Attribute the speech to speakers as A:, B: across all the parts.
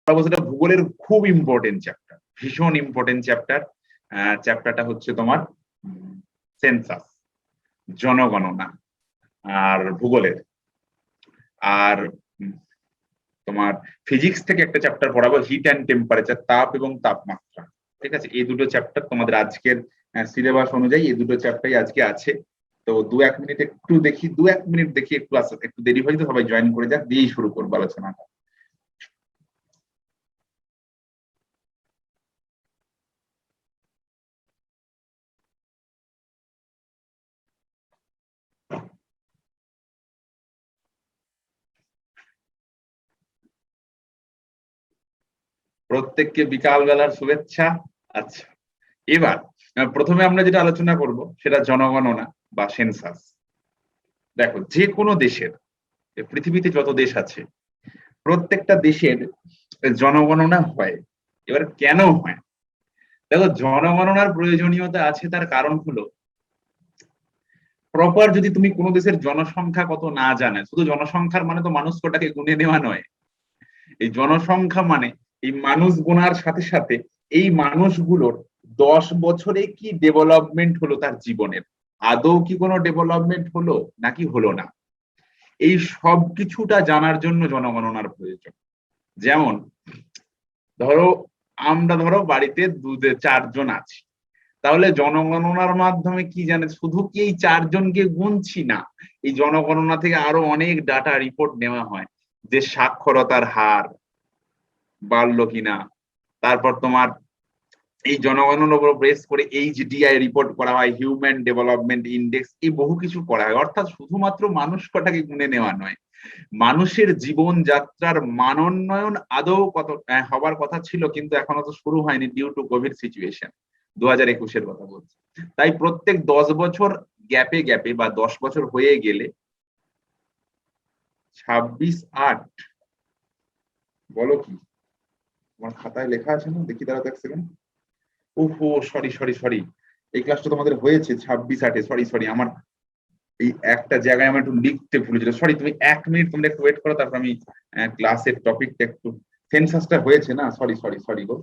A: সেটা ভূগোলের খুব ইম্পর্টেন্ট চ্যাপ্টার, ভীষণ ইম্পর্টেন্ট চ্যাপ্টার। চ্যাপ্টারটা হচ্ছে তোমার সেন্সাস, জনগণনা আর ভূগোলের। আর তোমার ফিজিক্স থেকে একটা চ্যাপ্টার পড়াবো, হিট অ্যান্ড টেম্পারেচার, তাপ এবং তাপমাত্রা। ঠিক আছে, এই দুটো চ্যাপ্টার তোমাদের আজকের সিলেবাস অনুযায়ী এই দুটো চ্যাপ্টারই আজকে আছে। তো 2-1 মিনিট একটু দেখি, 2-1 মিনিট দেখি, একটু দেরি হয়তো, সবাই জয়েন করে যাক, দিয়েই শুরু করবো আলোচনাটা। প্রত্যেককে বিকাল বেলার শুভেচ্ছা। আচ্ছা, এবার প্রথমে আমরা যেটা আলোচনা করব সেটা জনগণনা বা সেন্সাস। দেখো, যে কোনো দেশের, পৃথিবীতে যত দেশ আছে প্রত্যেকটা দেশের জনগণনা হয়। এবার কেন হয়? দেখো, জনগণনার প্রয়োজনীয়তা আছে, তার কারণ হলো প্রপার যদি তুমি কোনো দেশের জনসংখ্যা কত না জানে, শুধু জনসংখ্যার মানে তো মানুষ কটাকে গুণে নেওয়া নয়। এই জনসংখ্যা মানে এই মানুষ গোনার সাথে সাথে এই মানুষগুলোর 10 বছরে কি ডেভেলপমেন্ট হলো তার জীবনের, আদৌ কি কোনো ডেভেলপমেন্ট হলো নাকি হলো না, এই সব কিছুটা জানার জন্য জনগণনার প্রয়োজন। যেমন ধরো বাড়িতে 4 জন আছি, তাহলে জনগণনার মাধ্যমে কি জানে, শুধু কি এই 4 জনকে গুনছি না, এই জনগণনা থেকে আরো অনেক ডাটা রিপোর্ট নেওয়া হয়, যে সাক্ষরতার হার বাড়লো কিনা, তারপর তোমার এই জনগণনার উপর বেস করে HDI রিপোর্ট করা হয়, হিউম্যান ডেভেলপমেন্ট ইন্ডেক্স, এই বহু কিছু করা হয়। অর্থাৎ শুধুমাত্র মানুষ কটাকে গুনে নেওয়া নয়, মানুষের জীবন যাত্রার মানোন্নয়ন আদৌ কত হবার কথা ছিল, কিন্তু এখনো তো শুরু হয়নি ডিউ টু কোভিড সিচুয়েশন, 2021-এর কথা বলছি। তাই প্রত্যেক 10 বছর গ্যাপে গ্যাপে বা 10 বছর হয়ে গেলে 26/8, বলো কি তোমার খাতায় লেখা আছে না? দেখি, দাঁড়াও এক সেকেন্ড। ওহো, সরি সরি সরি, এই ক্লাসটা তোমাদের হয়েছে 26/8-এ। সরি সরি, আমার এই একটা জায়গায় আমার একটু লিখতে ভুলেছিল, সরি। তুমি 1 মিনিট তোমরা একটু ওয়েট করো, তারপর আমি ক্লাসের টপিকটা একটু, সেন্সাসটা হয়েছে না, সরি সরি সরি গো,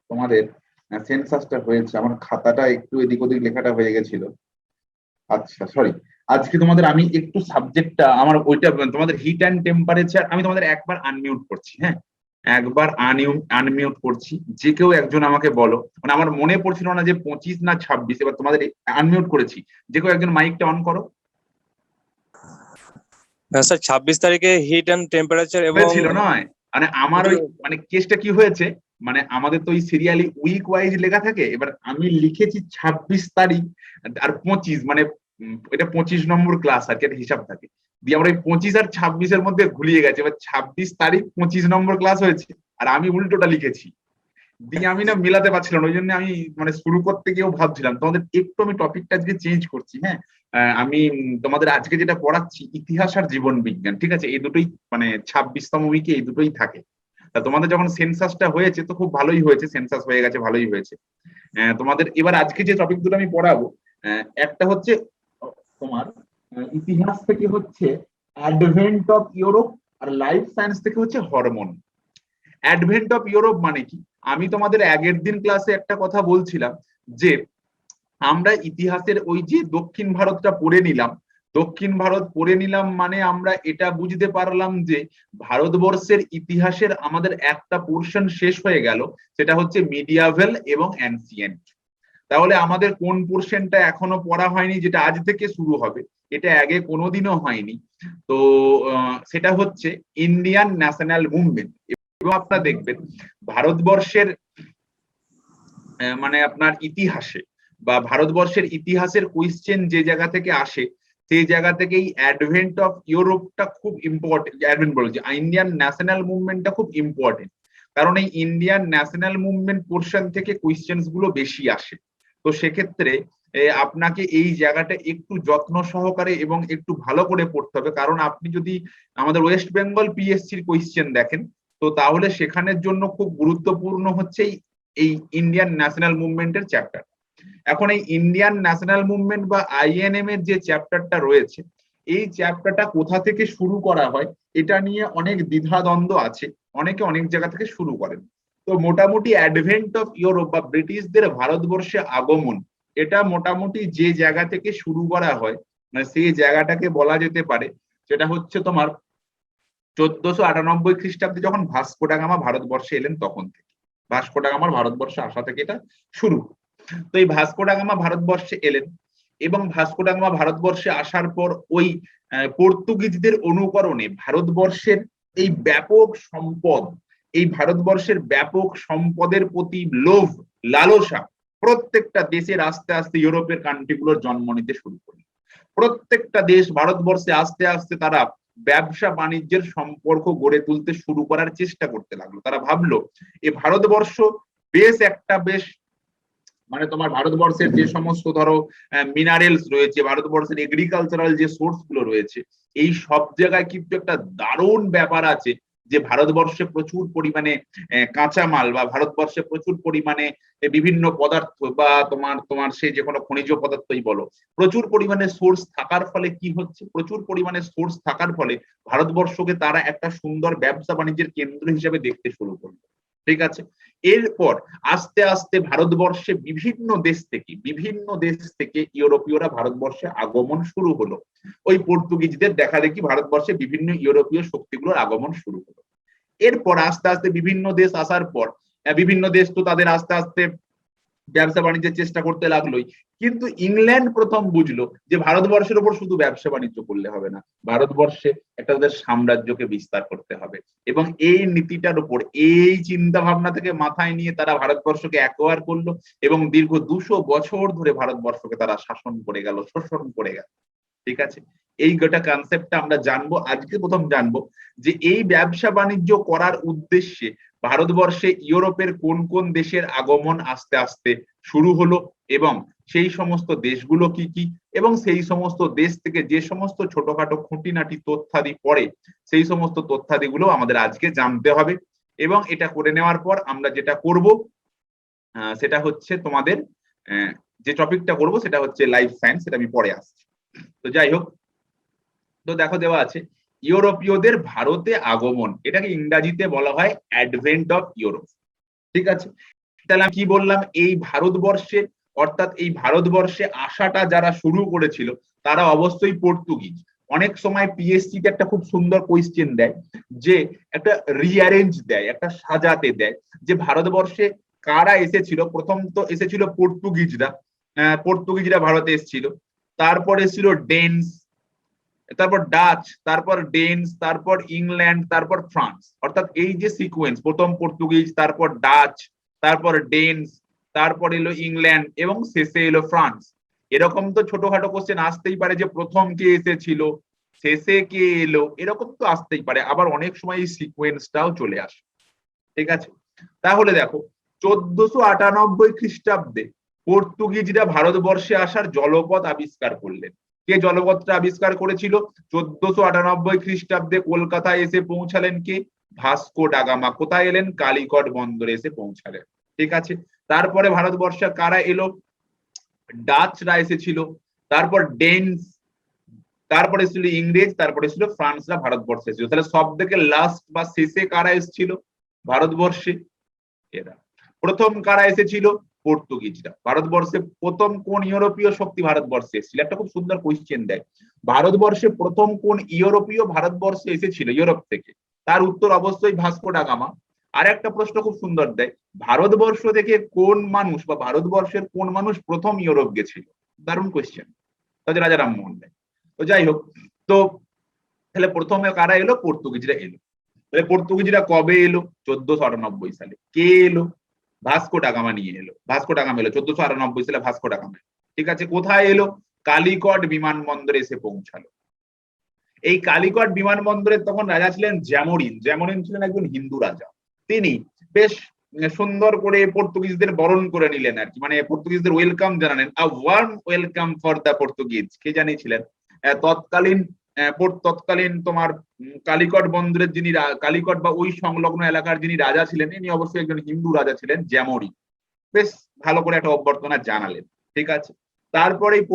A: তোমাদের সেন্সাসটা হয়েছে, আমার খাতাটা একটু এদিক ওদিক লেখাটা হয়ে গেছিল। আচ্ছা সরি, আজকে তোমাদের আমি একটু সাবজেক্টটা আমার ওইটা, তোমাদের হিট অ্যান্ড টেম্পারেচার, আমি তোমাদের একবার আনমিউট করছি, হ্যাঁ একবার আনমিউট করছি, যে কেউ একজন আমাকে বলো, মানে আমার মনে পড়ছিল না যে 25 না 26, এবার তোমাদের আনমিউট করেছি, যে কেউ একজন মাইকটা অন করো।
B: হ্যাঁ স্যার, 26 তারিখে হিট এন্ড টেম্পারেচার এবং
A: ছিল নয়, মানে আমার ওই মানে কেসটা কি হয়েছে, মানে আমাদের তো ওই সিরিয়ালি উইক ওয়াইজ লেখা থাকে, এবার আমি লিখেছি 26 তারিখ আর 25, মানে এটা 25 নম্বর ক্লাস আর কি, একটা হিসাব থাকে, দিয়ে আমরা ওই 25 আর 26-এর মধ্যে ঘুলিয়ে গেছে, এবার 26 তারিখ 25 নম্বর ক্লাস হয়েছে, আর আমি উল্টোটা লিখেছি, দিয়ে আমি না মিলাতে পারছিলাম, ওই জন্য আমি মানে শুরু করতে গিয়েও ভাবছিলাম। তোমাদের একটু আমি টপিকটা আজকে চেঞ্জ করছি, হ্যাঁ আমি তোমাদের আজকে যেটা পড়াচ্ছি ইতিহাস আর জীবন বিজ্ঞান, ঠিক আছে, এই দুটোই মানে 26তম উইকে এই দুটোই থাকে। তা তোমাদের যখন সেন্সাসটা হয়েছে তো খুব ভালোই হয়েছে, সেন্সাস হয়ে গেছে, ভালোই হয়েছে। তোমাদের এবার আজকে যে টপিক দুটো আমি পড়াবো, একটা হচ্ছে তোমার ইতিহাস থেকে হচ্ছে অ্যাডভেন্ট অফ ইউরোপ, আর লাইফ সায়েন্স থেকে হচ্ছে হরমোন। অ্যাডভেন্ট অফ ইউরোপ মানে কি, আমি তোমাদের আগের দিন ক্লাসে একটা কথা বলছিলাম যে আমরা ইতিহাসের ওই যে দক্ষিণ ভারতটা পড়ে নিলাম, দক্ষিণ ভারত পড়ে নিলাম মানে আমরা এটা বুঝতে পারলাম যে ভারতবর্ষের ইতিহাসের আমাদের একটা পোর্শন শেষ হয়ে গেল, সেটা হচ্ছে মিডিয়াভেল এবং অ্যানসিয়েন্ট। তাহলে আমাদের কোন পোর্শনটা এখনো পড়া হয়নি, যেটা আজ থেকে শুরু হবে, এটা আগে কোনোদিনও হয়নি। তো সেটা হচ্ছে ইন্ডিয়ান ন্যাশনাল মুভমেন্ট। এবং আপনারা দেখবেন ভারতবর্ষের মানে আপনার ইতিহাসে বা ভারতবর্ষের ইতিহাসের কোয়েশ্চেন যে জায়গা থেকে আসে, সেই জায়গা থেকেই অ্যাডভেন্ট অফ ইউরোপটা খুব ইম্পর্টেন্ট, অ্যাডভেন্ট বলছি ইন্ডিয়ান ন্যাশনাল মুভমেন্টটা খুব ইম্পর্টেন্ট, কারণ এই ইন্ডিয়ান ন্যাশনাল মুভমেন্ট পোর্শন থেকে কোয়েশ্চেন গুলো বেশি আসে। তো সেক্ষেত্রে আপনাকে এই জায়গাটা একটু যত্ন সহকারে এবং একটু ভালো করে পড়তে হবে, কারণ আপনি যদি আমাদের ওয়েস্ট বেঙ্গল পিএসসির কোয়েশ্চেন দেখেন, তো তাহলে সেখানের জন্য খুব গুরুত্বপূর্ণ হচ্ছে এই ইন্ডিয়ান ন্যাশনাল মুভমেন্টের চ্যাপ্টার। এখন এই ইন্ডিয়ান ন্যাশনাল মুভমেন্ট বা আইএনএম এর যে চ্যাপ্টারটা রয়েছে, এই চ্যাপ্টারটা কোথা থেকে শুরু করা হয় এটা নিয়ে অনেক দ্বিধাদ্বন্দ্ব আছে, অনেকে অনেক জায়গা থেকে শুরু করেন। তো মোটামুটি অ্যাডভেন্ট অফ ইউরোপ বা ব্রিটিশদের ভারতবর্ষে আগমন, এটা মোটামুটি যে জায়গা থেকে শুরু করা হয়, মানে সেই জায়গাটাকে বলা যেতে পারে সেটা হচ্ছে তোমার 1498 খ্রিস্টাব্দে যখন ভাস্কো ডা গামা ভারতবর্ষে এলেন তখন থেকে। ভাস্কো ডা গামার ভারতবর্ষে আসা থেকে এটা শুরু। তো এই ভাস্কো ডা গামা ভারতবর্ষে এলেন এবং ভাস্কো ডা গামা ভারতবর্ষে আসার পর ওই পর্তুগিজদের অনুকরণে ভারতবর্ষের এই ব্যাপক সম্পদ, এই ভারতবর্ষের ব্যাপক সম্পদের প্রতি লোভ, লালসা প্রত্যেকটা দেশের আস্তে আস্তে ইউরোপের কান্ট্রিগুলোর জন্ম নিতে শুরু করলো। প্রত্যেকটা দেশ ভারতবর্ষে আস্তে আস্তে তারা ব্যবসা বাণিজ্যের সম্পর্ক গড়ে তুলতে শুরু করার চেষ্টা করতে লাগলো। তারা ভাবলো এই ভারতবর্ষ বেশ মানে তোমার ভারতবর্ষের যে সমস্ত ধরো মিনারেলস রয়েছে, ভারতবর্ষের এগ্রিকালচারাল যে সোর্স গুলো রয়েছে, এই সব জায়গায় কিন্তু একটা দারুণ ব্যাপার আছে যে ভারতবর্ষে প্রচুর পরিমাণে কাঁচামাল বা ভারতবর্ষে প্রচুর পরিমাণে বিভিন্ন পদার্থ বা তোমার তোমার সেই যে কোনো খনিজ পদার্থই বলো, প্রচুর পরিমাণে সোর্স থাকার ফলে কি হচ্ছে, প্রচুর পরিমাণে সোর্স থাকার ফলে ভারতবর্ষকে তারা একটা সুন্দর ব্যবসা বাণিজ্যের কেন্দ্র হিসেবে দেখতে শুরু করলো। ঠিক আছে, এরপর আস্তে আস্তে ভারতবর্ষে বিভিন্ন দেশ থেকে ইউরোপীয়রা ভারতবর্ষে আগমন শুরু হলো। ওই পর্তুগিজদের দেখা দেখি ভারতবর্ষে বিভিন্ন ইউরোপীয় শক্তিগুলোর আগমন শুরু হলো। এরপর আস্তে আস্তে বিভিন্ন দেশ আসার পর বিভিন্ন দেশ তো তাদের আস্তে আস্তে ব্যবসা বাণিজ্যের চেষ্টা করতে লাগলোই, কিন্তু ইংল্যান্ড প্রথম বুঝলো যে ভারতবর্ষের উপর শুধু ব্যবসা বাণিজ্য করলে হবে না, ভারতবর্ষে একটা তাদের সাম্রাজ্যকে বিস্তার করতে হবে। এবং এই নীতিটার উপর, এই চিন্তা ভাবনা থেকে মাথায় নিয়ে তারা ভারতবর্ষকে অ্যাকোয়ার করলো এবং দীর্ঘ 200 বছর ধরে ভারতবর্ষকে তারা শাসন করে গেল, শোষণ করে গেল। ঠিক আছে, এই গোটা কনসেপ্টটা আমরা জানবো আজকে, প্রথম জানবো যে এই ব্যবসা বাণিজ্য করার উদ্দেশ্যে ভারতবর্ষে ইউরোপের কোন কোন দেশের আগমন আস্তে আস্তে শুরু হলো এবং সেই সমস্ত দেশগুলো কি কি, এবং সেই সমস্ত দেশ থেকে যে সমস্ত ছোটখাটো খুঁটিনাটি তথ্যাদি পড়ে, সেই সমস্ত তথ্যাদিগুলো আমাদের আজকে জানতে হবে। এবং এটা করে নেওয়ার পর আমরা যেটা করব সেটা হচ্ছে তোমাদের যে টপিকটা করব সেটা হচ্ছে লাইফ সায়েন্স, সেটা আমি পরে আসছি। তো যাই হোক, তো দেখো দেওয়া আছে ইউরোপীয়দের ভারতে আগমন, এটাকে ইংরেজিতে বলা হয় অ্যাডভেন্ট অফ ইউরোপ। ঠিক আছে, তাহলে আমি কি বললাম, এই ভারতবর্ষে অর্থাৎ এই ভারতবর্ষে আসাটা যারা শুরু করেছিল তারা অবশ্যই পর্তুগিজ। অনেক সময় পিএসসি তে একটা খুব সুন্দর কোয়েশ্চেন দেয়, যে একটা রিঅ্যারেঞ্জ দেয়, একটা সাজাতে দেয় যে ভারতবর্ষে কারা এসেছিল। প্রথম তো এসেছিল পর্তুগিজরা ভারতে এসেছিল, তারপর এসেছিল ডেনস, তারপর ডাচ, তারপর ডেনস, তারপর ইংল্যান্ড, তারপর ফ্রান্স। অর্থাৎ এই যে সিকোয়েন্স, প্রথম পর্তুগিজ, তারপর ডাচ, তারপর ডেনস, তারপর এলো ইংল্যান্ড এবং শেষে এলো ফ্রান্স। এরকম তো ছোটখাটো কোশ্চেন আসতেই পারে যে প্রথম কে এসেছিল, শেষে কে এলো, এরকম তো আসতেই পারে। আবার অনেক সময় এই সিকোয়েন্সটাও চলে আসে। ঠিক আছে, তাহলে দেখো 1498 খ্রিস্টাব্দে পর্তুগিজরা ভারতবর্ষে আসার জলপথ আবিষ্কার করলেন। কে জলপথটা আবিষ্কার করেছিল? 1498 খ্রিস্টাব্দে কলকাতায় এসে পৌঁছালেন কে? Vasco da Gama. কোথায় এলেন? কালিকট বন্দরে এসে পৌঁছালেন। ঠিক আছে, তারপরে ভারতবর্ষে কারা এলো? ডাচরা এসেছিল, তারপর ডেনস, তারপরে ছিল ইংরেজ, তারপরে ছিল ফ্রান্সরা ভারতবর্ষে এসেছিল। তাহলে সব থেকে লাস্ট বা শেষে কারা এসেছিল ভারতবর্ষে? এরা। প্রথম কারা এসেছিল? পর্তুগিজরা। ভারতবর্ষে প্রথম কোন ইউরোপীয় শক্তি ভারতবর্ষে এসেছিল? একটা খুব সুন্দর কোয়েশ্চেন দেয়, ভারতবর্ষে প্রথম কোন ইউরোপীয় ভারতবর্ষে এসেছিল ইউরোপ থেকে? তার উত্তর অবশ্যই ভাস্কো ডা গামা। আর একটা প্রশ্ন খুব সুন্দর দেয়, ভারতবর্ষ থেকে কোন মানুষ বা ভারতবর্ষের কোন মানুষ প্রথম ইউরোপ গেছিল? দারুণ কোয়েশ্চেন, তাদের রাজা রামমোহন রায়। তো যাই হোক, তো তাহলে প্রথমে কারা এলো? পর্তুগিজরা এলো। তাহলে পর্তুগিজরা কবে এলো? 1498 সালে। কে এলো? ভাস্কো ডা গামা নিয়ে এলো। ভাস্কো ডা গামা এলো 1498 সালে, ভাস্কো ডা গামা। ঠিক আছে, কোথায় এলো? কালিকট বিমানবন্দরে এসে পৌঁছালো। এই কালিকট বিমানবন্দরে তখন রাজা ছিলেন জ্যামোরিন। জ্যামোরিন ছিলেন একজন হিন্দু রাজা। তিনি বেশ সুন্দর করে পর্তুগিজদের বরণ করে নিলেন আর কি, মানে পর্তুগিজদের ওয়েলকাম জানালেন। A warm welcome for the Portuguese. কে জানিয়েছিলেন? তৎকালীন তোমার কালিকট বন্দরের যিনি কালিকট বা ওই সংলগ্ন এলাকার যিনি রাজা ছিলেন, ইনি অবশ্যই একজন হিন্দু রাজা ছিলেন, জ্যামোরিন। বেশ ভালো করে একটা অভ্যর্থনা জানালেন। ঠিক আছে, তারপরে এই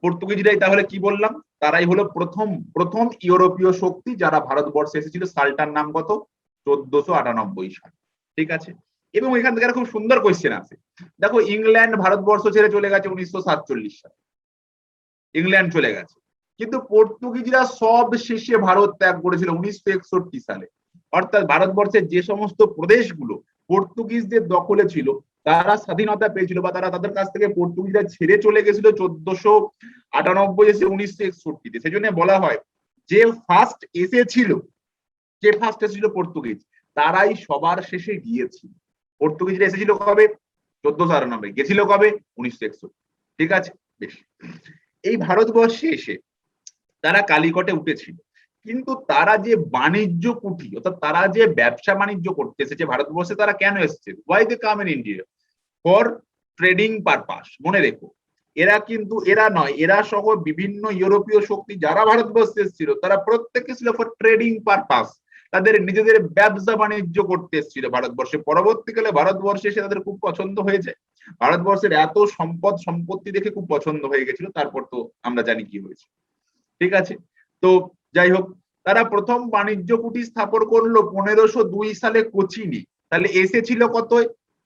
A: পর্তুগিজরাই তাহলে কি বললাম, তারাই হলো প্রথম প্রথম ইউরোপীয় শক্তি যারা ভারতবর্ষে এসেছিল। সালটার নাম কত? 1498 সাল। ঠিক আছে, এবং এখান থেকে খুব সুন্দর কোয়েশ্চেন আছে। দেখো, ইংল্যান্ড ভারতবর্ষ ছেড়ে চলে গেছে 1947 সালে, ইংল্যান্ড চলে গেছে, কিন্তু পর্তুগিজরা সব শেষে ভারত ত্যাগ করেছিল 1961 সালে। অর্থাৎ ভারতবর্ষের যে সমস্ত প্রদেশগুলো পর্তুগিজদের দখলে ছিল তারা স্বাধীনতা পেয়েছিল, বা তারা তাদের কাছ থেকে পর্তুগিজরা ছেড়ে চলে গেছিল 1498 এসে 1961-তে। সেই জন্য বলা হয় যে ফার্স্ট এসেছিল, যে ফার্স্ট এসেছিল পর্তুগিজ, তারাই সবার শেষে গিয়েছিল। পর্তুগিজরা এসেছিল কবে? 1498। গেছিল কবে? 1961। ঠিক আছে, বেশ। এই ভারতবর্ষে এসে তারা কালিকটে উঠেছিল, কিন্তু তারা যে বাণিজ্য কুঠি, অর্থাৎ তারা যে ব্যবসা বাণিজ্য করতে এসেছে ভারতবর্ষে, তারা কেন এসেছে? Why they come in India? For trading purpose. মনে রেখো, এরা কিন্তু এরা নয়, এরা সহ বিভিন্ন ইউরোপীয় শক্তি যারা ভারতবর্ষে এসেছিল তারা প্রত্যেকে ছিল ফর ট্রেডিং পারপাস, তাদের নিজেদের ব্যবসা বাণিজ্য করতে এসেছিল ভারতবর্ষে। পরবর্তীকালে ভারতবর্ষে এসে তাদের খুব পছন্দ হয়ে যায়, ভারতবর্ষের এত সম্পদ সম্পত্তি দেখে খুব পছন্দ হয়ে গেছিল। তারপর তো আমরা জানি কি হয়েছে। ঠিক আছে, তো যাই হোক, তারা প্রথম বাণিজ্য কুঠি স্থাপন করলো 1502 সালে কোচিনে। তাহলে এসেছিল কত?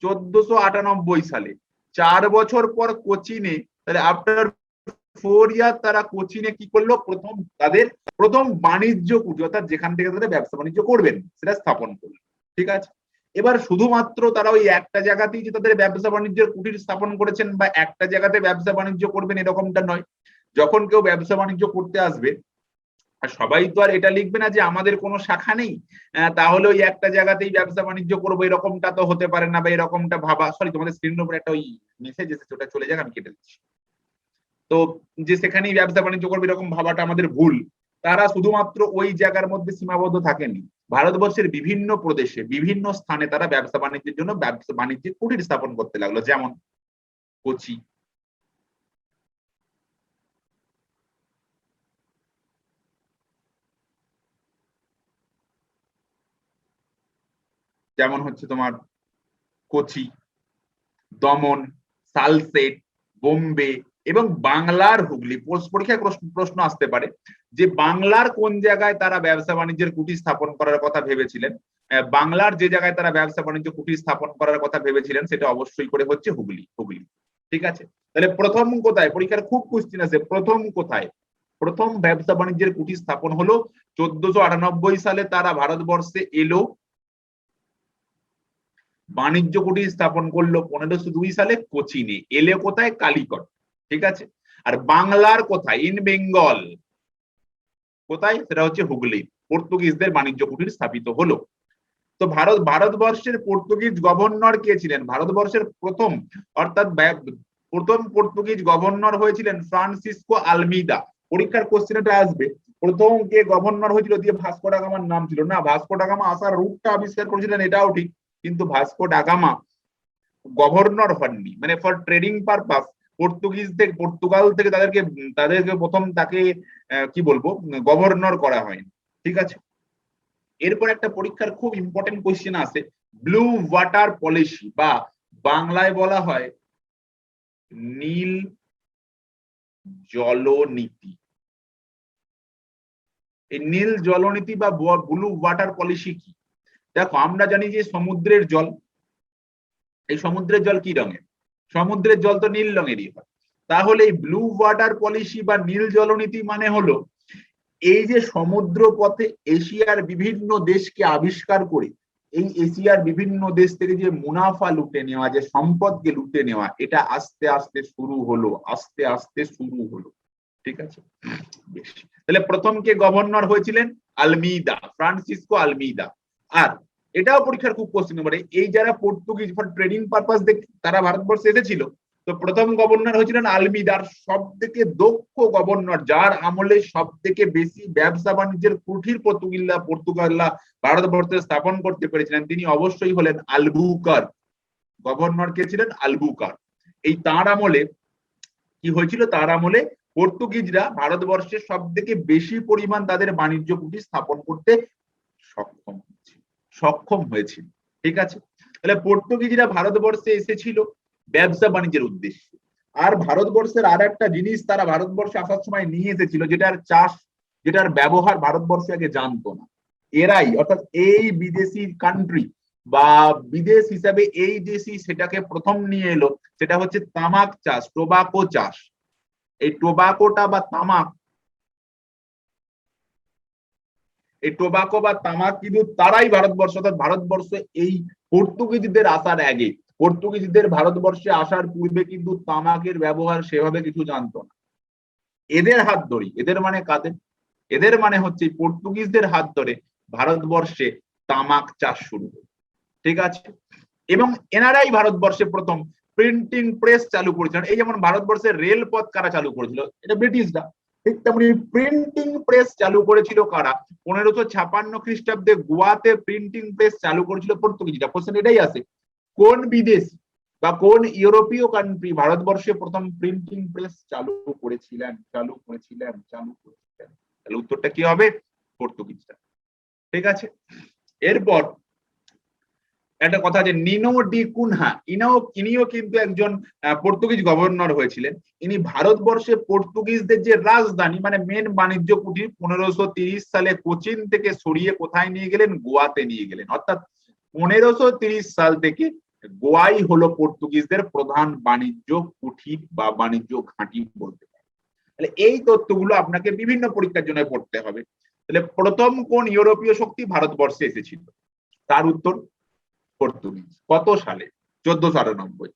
A: 1498 সালে। 4 বছর পর কোচিনে, তাহলে আফটার 4 ইয়ার তারা কোচিনে কি করলো? তাদের প্রথম বাণিজ্য কুঠি, অর্থাৎ যেখান থেকে তারা ব্যবসা বাণিজ্য করবেন সেটা স্থাপন করলো। ঠিক আছে, এবার শুধুমাত্র তারা ওই একটা জায়গাতেই যে তাদের ব্যবসা বাণিজ্যের কুটির স্থাপন করেছেন বা একটা জায়গাতে ব্যবসা বাণিজ্য করবেন এরকমটা নয়। যখন কেউ ব্যবসা বাণিজ্য করতে আসবে, আর সবাই তো আর এটা লিখবে না যে আমাদের কোনো শাখা নেই, তাহলে ওই একটা জায়গাতেই ব্যবসা বাণিজ্য করবো, এরকমটা তো হতে পারে না, বা এরকমটা ভাবা। সরি, তোমাদের স্ক্রিনের উপর একটা ওই মেসেজ এসেছে, ওটা চলে যাক, আমি কেটে দিচ্ছি। তো যে সেখানেই ব্যবসা বাণিজ্য করবে এরকম ভাবাটা আমাদের ভুল। তারা শুধুমাত্র ওই জায়গার মধ্যে সীমাবদ্ধ থাকেনি, ভারতবর্ষের বিভিন্ন প্রদেশে বিভিন্ন স্থানে তারা ব্যবসা বাণিজ্যের জন্য ব্যবসা বাণিজ্যের কুটির স্থাপন করতে লাগলো। যেমন কোচি, যেমন হচ্ছে তোমার কোচি, দমন, সালসেট, বোম্বে এবং বাংলার হুগলি। পরীক্ষায় প্রশ্ন আসতে পারে যে বাংলার কোন জায়গায় তারা ব্যবসা বাণিজ্যের কুটির স্থাপন করার কথা ভেবেছিলেন। বাংলার যে জায়গায় তারা ব্যবসা বাণিজ্য কুটির স্থাপন করার কথা ভেবেছিলেন সেটা অবশ্যই করে হচ্ছে হুগলি। হুগলি। ঠিক আছে, তাহলে প্রথম কোথায়? পরীক্ষার খুব কোশ্চেন আছে, প্রথম কোথায়? প্রথম ব্যবসা বাণিজ্যের কুটির স্থাপন হলো 1498 সালে। তারা ভারতবর্ষে এলো, বাণিজ্য কুটির স্থাপন করলো 1502 সালে কোচিনে। এলে কোথায়? কালিকট। ঠিক আছে, আর বাংলার কোথায়? ইন বেঙ্গল। কোথায়? সেটা হচ্ছে হুগলি। পর্তুগিজদের বাণিজ্য কুটির স্থাপিত হলো। তো ভারতবর্ষের পর্তুগিজ গভর্নর কে ছিলেন? ভারতবর্ষের প্রথম, অর্থাৎ প্রথম পর্তুগিজ গভর্নর হয়েছিলেন ফ্রান্সিসকো আলমিদা। পরীক্ষার কোশ্চেনটা আসবে প্রথম কে গভর্নর হয়েছিল দিয়ে ভাস্কো ডা গামার নাম ছিল না। ভাস্কো ডা গামা আসার রুটটা আবিষ্কার করেছিলেন, এটাও ঠিক, কিন্তু ভাস্কো ডা গামা গভর্নর হননি। মানে ফর ট্রেডিং পারপাস পর্তুগিজ থেকে, পর্তুগাল থেকে তাদেরকে প্রথম তাকে কি বলবো, গভর্নর করা হয়নি। ঠিক আছে, এরপর একটা পরীক্ষার খুব ইম্পর্টেন্ট কোয়েশ্চেন আছে, ব্লু ওয়াটার পলিসি, বা বাংলায় বলা হয় নীল জলনীতি। এই নীল জলনীতি বা ব্লু ওয়াটার পলিসি কি? দেখো, আমরা জানি যে সমুদ্রের জল, এই সমুদ্রের জল কি রঙের? সমুদ্রের জল তো নীল রঙেরই হয়। তাহলে এই ব্লু ওয়াটার পলিসি বা নীল জলনীতি মানে হলো এই যে সমুদ্র পথে এশিয়ার বিভিন্ন দেশকে আবিষ্কার করে এই এশিয়ার বিভিন্ন দেশ থেকে যে মুনাফা লুটে নেওয়া, যে সম্পদকে লুটে নেওয়া, এটা আস্তে আস্তে শুরু হলো, আস্তে আস্তে শুরু হলো। ঠিক আছে, বেশ। তাহলে প্রথম কে গভর্নর হয়েছিলেন? আলমিদা, ফ্রান্সিসকো আলমিদা। আর এটাও পরীক্ষার খুব কোশ্চেন নম্বরে, এই যারা পর্তুগিজ ফর ট্রেডিং পারপাস তারা ভারতবর্ষে এসেছিল, তো প্রথম গভর্নর হয়েছিলেন আলমিদার। সব থেকে দক্ষ গভর্নর, যার আমলে সব থেকে বেশি ব্যবসা বাণিজ্যের কুঠির পর্তুগাল্লা ভারতবর্ষে স্থাপন করতে পেরেছিলেন, তিনি অবশ্যই হলেন আলবুকার। গভর্নর কে ছিলেন? আলবুকার। এই তাঁর আমলে কি হয়েছিল? তার আমলে পর্তুগিজরা ভারতবর্ষে সব থেকে বেশি পরিমাণ তাদের বাণিজ্য কুটির স্থাপন করতে সক্ষম হয়েছিল। ঠিক আছে, তাহলে পর্তুগিজরা ভারতবর্ষে এসেছিল ব্যবসা বাণিজ্যের উদ্দেশ্যে। আর ভারতবর্ষের আর একটা জিনিস তারা ভারতবর্ষে আসার সময় নিয়ে এসেছিল, যেটার চাষ, যেটার ব্যবহার ভারতবর্ষে আগে জানতো না। এরাই, অর্থাৎ এই বিদেশি কান্ট্রি বা বিদেশ হিসাবে এই দেশই সেটাকে প্রথম নিয়ে এলো, সেটা হচ্ছে তামাক চাষ, টোবাকো চাষ। এই টোবাকোটা বা তামাক, এই টোবাকো বা তামাক কিন্তু তারাই ভারতবর্ষ, অর্থাৎ ভারতবর্ষে এই পর্তুগিজদের আসার আগে, পর্তুগিজদের ভারতবর্ষে আসার পূর্বে কিন্তু তামাকের ব্যবহার সেভাবে কিছু জানতো না। এদের হাত ধরি, এদের মানে কাদের, এদের মানে হচ্ছে পর্তুগিজদের হাত ধরে ভারতবর্ষে তামাক চাষ শুরু হলো। ঠিক আছে, এবং এনারাই ভারতবর্ষে প্রথম প্রিন্টিং প্রেস চালু করেছিলেন। এই যেমন ভারতবর্ষের রেলপথ কারা চালু করেছিল, এটা ব্রিটিশরা। ঠিক তেমনি প্রিন্টিং প্রেস চালু করেছিল কারা, 1556 খ্রিস্টাব্দে গোয়াতে প্রিন্টিং প্রেস চালু করেছিল পর্তুগিজরা। কোশ্চেন এটাই আসে, কোন বিদেশ বা কোন ইউরোপীয় কান্ট্রি ভারতবর্ষে প্রথম প্রিন্টিং প্রেস চালু করেছিলেন? তাহলে উত্তরটা কি হবে? পর্তুগিজরা। ঠিক আছে, এরপর একটা কথা যে নিনো ডি কুনহা, ইনিও কিন্তু একজন পর্তুগিজ গভর্নর হয়েছিলেন। ইনি ভারতবর্ষে পর্তুগিজদের যে রাজধানী মানে মেন বাণিজ্য কুটির 1530 সালে কোচিন থেকে সরিয়ে কোথায় নিয়ে গেলেন? গোয়াতে নিয়ে গেলেন। অর্থাৎ 1530 সাল থেকে গোয়াই হলো পর্তুগিজদের প্রধান বাণিজ্য কুঠির বা বাণিজ্য ঘাঁটি বলতে পারে। তাহলে এই তথ্যগুলো আপনাকে বিভিন্ন পরীক্ষার জন্য পড়তে হবে। তাহলে প্রথম কোন ইউরোপীয় শক্তি ভারতবর্ষে এসেছিল? তার উত্তর পর্তুগিজ। কত সালে? 1498।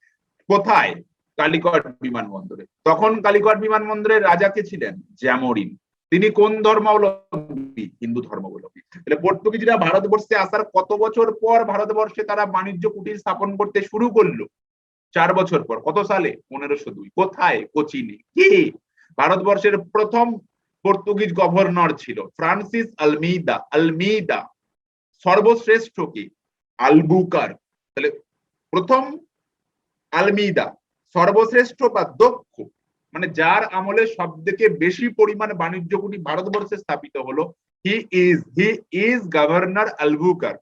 A: কোথায়? কালিকট বিমানবন্দরে। তখন কালিকট বিমানবন্দরের রাজা কে ছিলেন? জ্যামোরিন। তিনি কোন ধর্মাবলম্বী? হিন্দু ধর্মাবলম্বী। তাহলে পর্তুগিজরা ভারতবর্ষে আসার কত বছর পর ভারতবর্ষে তারা বাণিজ্য কুটির স্থাপন করতে শুরু করলো? 4 বছর পর। কত সালে? 1502। কোথায়? কোচিনে। কে? ভারতবর্ষের প্রথম পর্তুগিজ গভর্নর ছিল ফ্রান্সিস আলমিদা। সর্বশ্রেষ্ঠ কে? আলবুকার। তাহলে প্রথম আলমিদা, সর্বশ্রেষ্ঠ বা দক্ষ, মানে যার আমলে সব থেকে বেশি পরিমাণ বাণিজ্য কুটি ভারতবর্ষে স্থাপিত হলো, হি ইজ গভর্নর আলবুকার।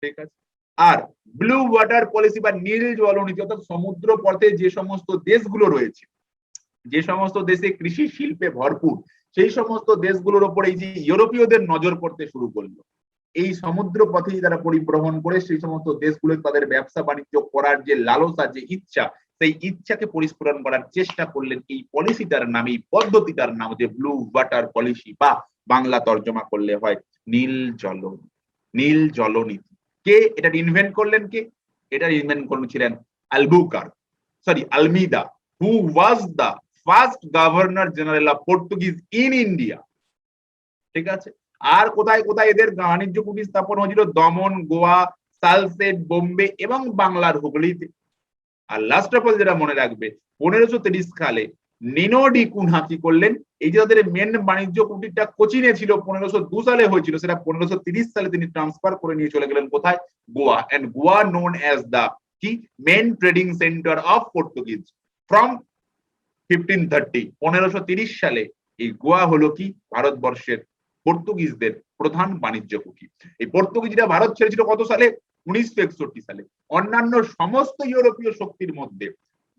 A: ঠিক আছে, আর ব্লু ওয়াটার পলিসি বা নীল জলনীতি, অর্থাৎ সমুদ্র পথে যে সমস্ত দেশগুলো রয়েছে, যে সমস্ত দেশে কৃষি শিল্পে ভরপুর, সেই সমস্ত দেশগুলোর উপরে এই যে ইউরোপীয়দের নজর পড়তে শুরু করলো। এই সমুদ্র পথেই তারা পরিভ্রমণ করে সেই সমস্ত দেশগুলো তাদের ব্যবসা বাণিজ্য করার যে লালসা, যে ইচ্ছা, সেই ইচ্ছাকে পরিস্ফুরণ করার চেষ্টা করলেন। এই পলিসিটার নাম, এই পদ্ধতিটার নাম যে ব্লু ওয়াটার পলিসি, বা বাংলা তর্জমা করলে হয় নীল জলনীতি। কে এটা ইনভেন্ট করলেন? কে এটা ইনভেন্ট করেছিলেন? Almeida, who was the first governor general of Portuguese in India. ঠিক আছে, আর কোথায় কোথায় এদের বাণিজ্য কুটির স্থাপন হয়েছিল? দমন, গোয়া, সালসেট, বোম্বে এবং বাংলার হুগলিতে। আর লাস্ট অফ অল যেটা মনে রাখবে, 1530 সালে নিনো ডি কুনহা কি করলেন? এই যে তাদের মেন বাণিজ্য কুটিরটা কোচিনে ছিল, 1502 সালে হয়েছিল, সেটা 1530 সালে তিনি ট্রান্সফার করে নিয়ে চলে গেলেন কোথায়? Goa. And Goa known as the key main trading centre of Portuguese from 1530। 1530 সালে এই গোয়া হলো কি ভারতবর্ষের পর্তুগিজদের প্রধান বাণিজ্য কুঠি। এই পর্তুগিজরা ভারত ছেড়েছিল কত সালে? 1961 সালে। অন্যান্য সমস্ত ইউরোপীয় শক্তির মধ্যে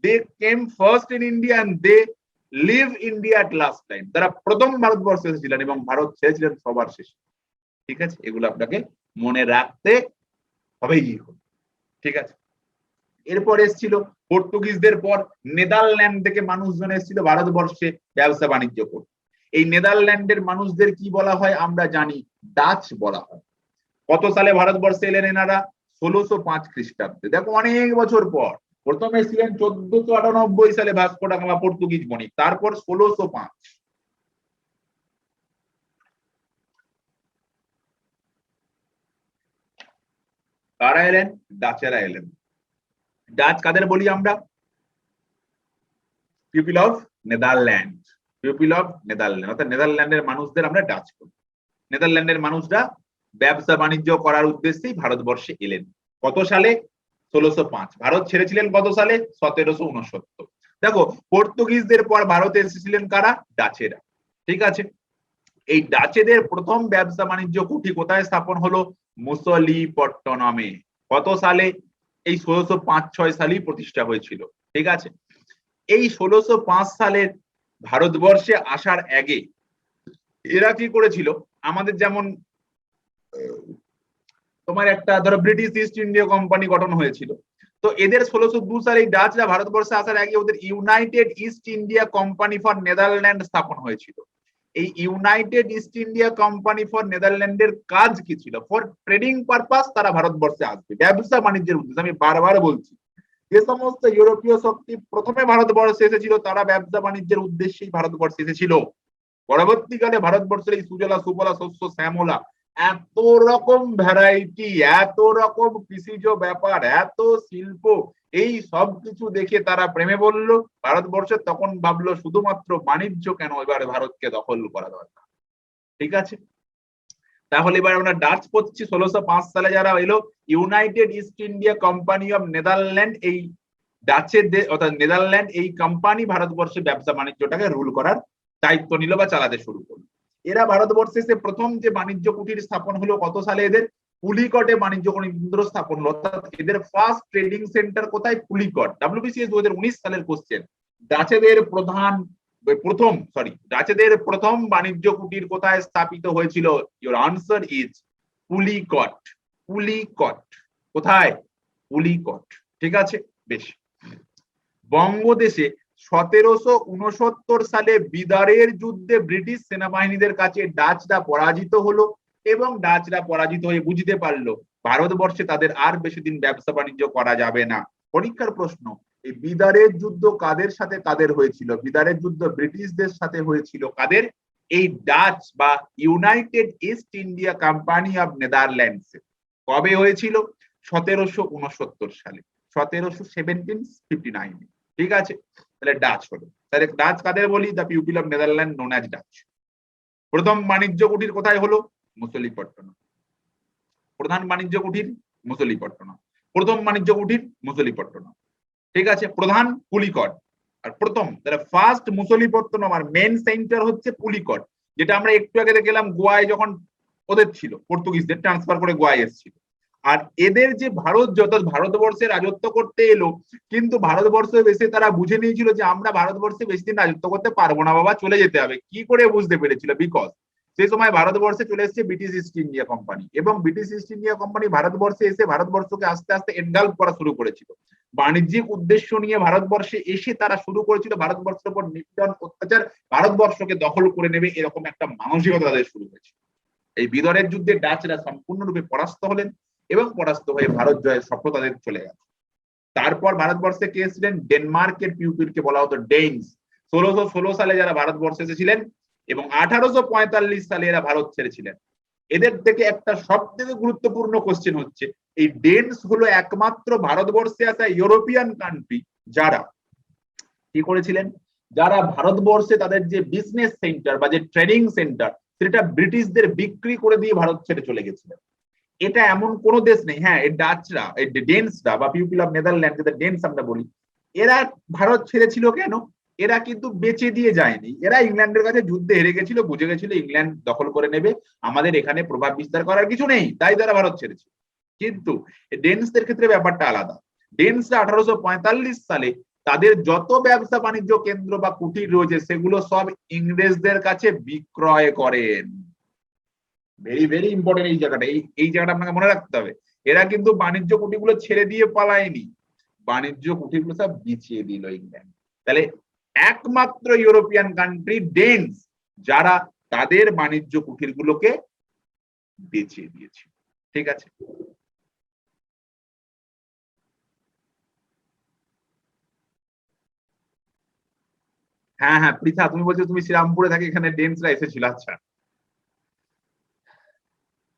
A: they came first in India and they leave India at last time. তারা প্রথম ভারতবর্ষে এসেছিলেন এবং ভারত ছেড়েছিলেন সবার শেষে। ঠিক আছে, এগুলো আপনাকে মনে রাখতে হবেই। ঠিক আছে, এরপর এসেছিল পর্তুগিজদের পর নেদারল্যান্ড থেকে মানুষজন এসেছিল ভারতবর্ষে ব্যবসা বাণিজ্য করতে। এই নেদারল্যান্ডের মানুষদের কি বলা হয় আমরা জানি? ডাচ বলা হয়। কত সালে ভারতবর্ষে এলেন এনারা? 1605 খ্রিস্টাব্দে। দেখো অনেক বছর পর। প্রথমে ছিলেন 1498 সালে ভাস্কো ডা গামা, পর্তুগিজ বণিক। তারপর 1605। কারা এলেন? ডাচেরা এলেন। ডাচ কাদের বলি আমরা? People of Netherland. People of Netherland, অর্থাৎ নেদারল্যান্ডের মানুষদের আমরা ডাচ করি। নেদারল্যান্ডের মানুষরা ব্যবসা বাণিজ্য করার উদ্দেশ্যেই ভারতবর্ষে এলেন। কত সালে? 1605। ভারত ছেড়েছিলেন কত সালে? 1769। দেখো পর্তুগিজদের পর ভারতে এসেছিলেন কারা? ডাচেরা। ঠিক আছে, এই ডাচেদের প্রথম ব্যবসা বাণিজ্য কুঠি কোথায় স্থাপন হলো? মুসলিপট্টনমে। কত সালে? এই 1605-6 সালেই প্রতিষ্ঠা হয়েছিল। ঠিক আছে, এই 1605 সালের ভারতবর্ষে আসার আগে এরা কি করেছিল, আমাদের যেমন তোমার একটা ধরো ব্রিটিশ ইস্ট ইন্ডিয়া কোম্পানি গঠন হয়েছিল, তো এদের 1602 সালে ডাচরা ভারতবর্ষে আসার আগে ওদের United East India Company for Netherland স্থাপন হয়েছিল। এই United East India Company for নেদারল্যান্ডের কাজ কি ছিল? ফর ট্রেডিং পারপাস তারা ভারতবর্ষে আসবে, ব্যবসা বাণিজ্যের উদ্দেশ্যে। আমি বারবার বলছি, যে সমস্ত ইউরোপীয় শক্তি প্রথমে ভারতবর্ষে এসেছিল তারা ব্যবসা বাণিজ্যের উদ্দেশ্যেই ভারতবর্ষে এসেছিল। পরবর্তীকালে ভারতবর্ষের এই সুজলা সুফলা শস্য শ্যামলা, এত রকম ভ্যারাইটি, এত রকম কৃষিজ ব্যাপার, এত শিল্প, এই সব কিছু দেখে তারা প্রেমে বললো ভারতবর্ষে। তখন ভাবলো শুধুমাত্র বাণিজ্য কেন, এবার ভারতকে দখল করা দরকার। ঠিক আছে, তাহলে এবার আমরা ডাচ পড়ছি। 1605 সালে যারা এলো United East India company of Netherland, এই ডাচের অর্থাৎ নেদারল্যান্ড এই কোম্পানি ভারতবর্ষে ব্যবসা বাণিজ্যটাকে রুল করার দায়িত্ব নিল বা চালাতে শুরু করলো। এরা ভারতবর্ষে এসে প্রথম যে বাণিজ্য কুটির স্থাপন হলো কত সালে? এদের পুলিকটে বাণিজ্য কেন্দ্র স্থাপন হলো। অর্থাৎ এদের ফার্স্ট ট্রেডিং সেন্টার কোথায়? পুলিকট। WBCS 2019 সালের কোশ্চেন। ডাচেদের প্রথম বাণিজ্য কুটির কোথায় স্থাপিত হয়েছিল? Your answer is Pulicat. Pulicat কোথায়? পুলিকট। ঠিক আছে, বেশ। বঙ্গদেশে 1769 সালে বিদারের যুদ্ধে ব্রিটিশ সেনাবাহিনীদের কাছে ডাচরা পরাজিত হলো এবং ডাচরা পরাজিত হয়ে বুঝতে পারলো ভারতবর্ষে তাদের আর বেশি দিন ব্যবসা বাণিজ্য করা যাবে না। পরীক্ষার প্রশ্ন, এই বিদারের যুদ্ধ কাদের সাথে কাদের হয়েছিল? বিদারের যুদ্ধ ব্রিটিশদের সাথে হয়েছিল। কাদের? এই ডাচ বা United East India company of Netherlands. কবে হয়েছিল? 1769 সালে, 1759। ঠিক আছে, তাহলে ডাচ হলো। তাহলে ডাচ কাদের বলি? The people of Netherland known as Dutch. প্রথম বাণিজ্য কুটির কোথায় হলো? মুসলিপট্টনম। প্রধান বাণিজ্য কুটির মুসলিপট্টনম। প্রথম বাণিজ্য কুটির মুসলিপট্টনম। ঠিক আছে, প্রধান পুলিকট। আর প্রথম তাহলে ফার্স্ট মুসলিপট্টনম, আর মেন সেন্টার হচ্ছে পুলিকট, যেটা আমরা একটু আগে দেখলাম গোয়ায় যখন ওদের ছিল, পর্তুগিজদের ট্রান্সফার করে গোয়ায় এসেছিল। আর এদের যে ভারতবর্ষে রাজত্ব করতে এলো, কিন্তু ভারতবর্ষে এসে তারা বুঝে নিয়েছিল যে আমরা ভারতবর্ষে বেশি দিন রাজত্ব করতে পারবো না বাবা, চলে যেতে হবে। কি করে বুঝতে পেরেছিল? বিকজ সেই সময় ভারতবর্ষে চলে এসেছে ব্রিটিশ ইস্ট ইন্ডিয়া কোম্পানি, এবং ব্রিটিশ ইস্ট ইন্ডিয়া কোম্পানি ভারতবর্ষে এসে ভারতবর্ষকে আস্তে আস্তে এনগালফ করা শুরু করেছিল। বাণিজ্যিক উদ্দেশ্য নিয়ে ভারতবর্ষে এসে তারা শুরু করেছিল ভারতবর্ষের উপর নিপীড়ন অত্যাচার, ভারতবর্ষকে দখল করে নেবে, এরকম একটা মানসিকতা তাদের শুরু হয়েছে। এই বিদরের যুদ্ধে ডাচরা সম্পূর্ণরূপে পরাস্ত হলেন এবং পরাস্ত হয়ে ভারত জয়ের স্বপ্ন তাদের চলে গেল। তারপর ভারতবর্ষে কে এসেছিলেন? ডেনমার্কের পিউপিলকে বলা হতো ডেনস। 1616 সালে যারা ভারতবর্ষে এসেছিলেন এবং 1845 সালে এরা ভারত ছেড়েছিলেন। এদের থেকে একটা সব থেকে গুরুত্বপূর্ণ কোশ্চেন হচ্ছে, এই ডেনস হলো একমাত্র ভারতবর্ষে আসা ইউরোপিয়ান কান্ট্রি যারা কি করেছিলেন, যারা ভারতবর্ষে তাদের যে বিজনেস সেন্টার বা যে ট্রেডিং সেন্টার সেটা ব্রিটিশদের বিক্রি করে দিয়ে ভারত ছেড়ে চলে গেছিলেন। এটা এমন কোন দেশ নেই। হ্যাঁ, এই ডাচরা, এই ডেনসরা বা পিপল অফ নেদারল্যান্ড, যেটা ডেনস আমরা বলি, এরা ভারত ছেড়েছিল কেন? এরা কিন্তু বেঁচে দিয়ে যায়নি। এরা ইংল্যান্ডের কাছে যুদ্ধে হেরে গেছিল, বুঝে গেছিল ইংল্যান্ড দখল করে নেবে, আমাদের এখানে প্রভাব বিস্তার করার কিছু নেই, তাই তারা ভারত ছেড়েছিল। কিন্তু ডেনসদের ক্ষেত্রে ব্যাপারটা আলাদা। ডেনসরা 1845 সালে তাদের যত ব্যবসা বাণিজ্য কেন্দ্র বা কুটির রয়েছে সেগুলো সব ইংরেজদের কাছে বিক্রয় করেন। ভেরি ভেরি ইম্পর্টেন্ট এই জায়গাটা, এই জায়গাটা আপনাকে মনে রাখতে হবে। এরা কিন্তু বাণিজ্য কুটিরগুলো ছেড়ে দিয়ে পালায়নি, বাণিজ্য কুটিরগুলো সব বিছিয়ে দিল ইংল্যান্ড। তাহলে একমাত্র ইউরোপিয়ান কান্ট্রি ডেনস যারা তাদের বাণিজ্য কুটিরগুলোকে বেচিয়ে দিয়েছে। ঠিক আছে, হ্যাঁ হ্যাঁ পৃথা, তুমি বলছো তুমি শ্রীরামপুরে থাকি, এখানে ডেন্সরা এসেছিল। আচ্ছা,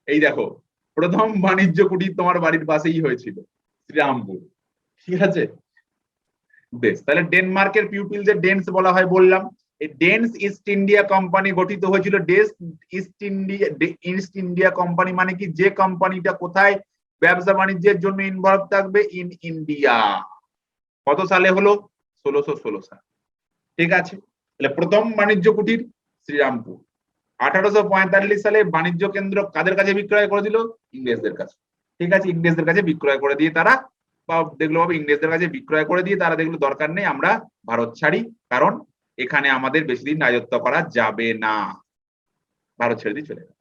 A: এই দেখো প্রথম বাণিজ্য কুটির তোমার বাড়ির পাশেই হয়েছিল, শ্রীরামপুর। ঠিক আছে, বেশ। তাহলে ডেনমার্কের পিউপিলদের ডেন্স বলা হয় বললাম। এই ডেন্স ইস্ট ইন্ডিয়া কোম্পানি গঠিত হয়েছিল। ইস্ট ইন্ডিয়া কোম্পানি মানে কি? যে কোম্পানিটা কোথায় ব্যবসা বাণিজ্যের জন্য ইনভলভ থাকবে? In India. কত সালে হলো? 1616 সাল। ঠিক আছে, তাহলে প্রথম বাণিজ্য কুটির শ্রীরামপুর। 1845 সালে বাণিজ্য কেন্দ্র কাদের কাছে বিক্রয় করে দিল? ইংরেজদের কাছে। ঠিক আছে, ইংরেজদের কাছে বিক্রয় করে দিয়ে তারা বা দেখলো বাবা ইংরেজদের কাছে বিক্রয় করে দিয়ে তারা দেখলো দরকার নেই, আমরা ভারত ছাড়ি, কারণ এখানে আমাদের বেশি দিন রাজত্ব করা যাবে না, ভারত ছেড়ে দিয়ে চলে গেল।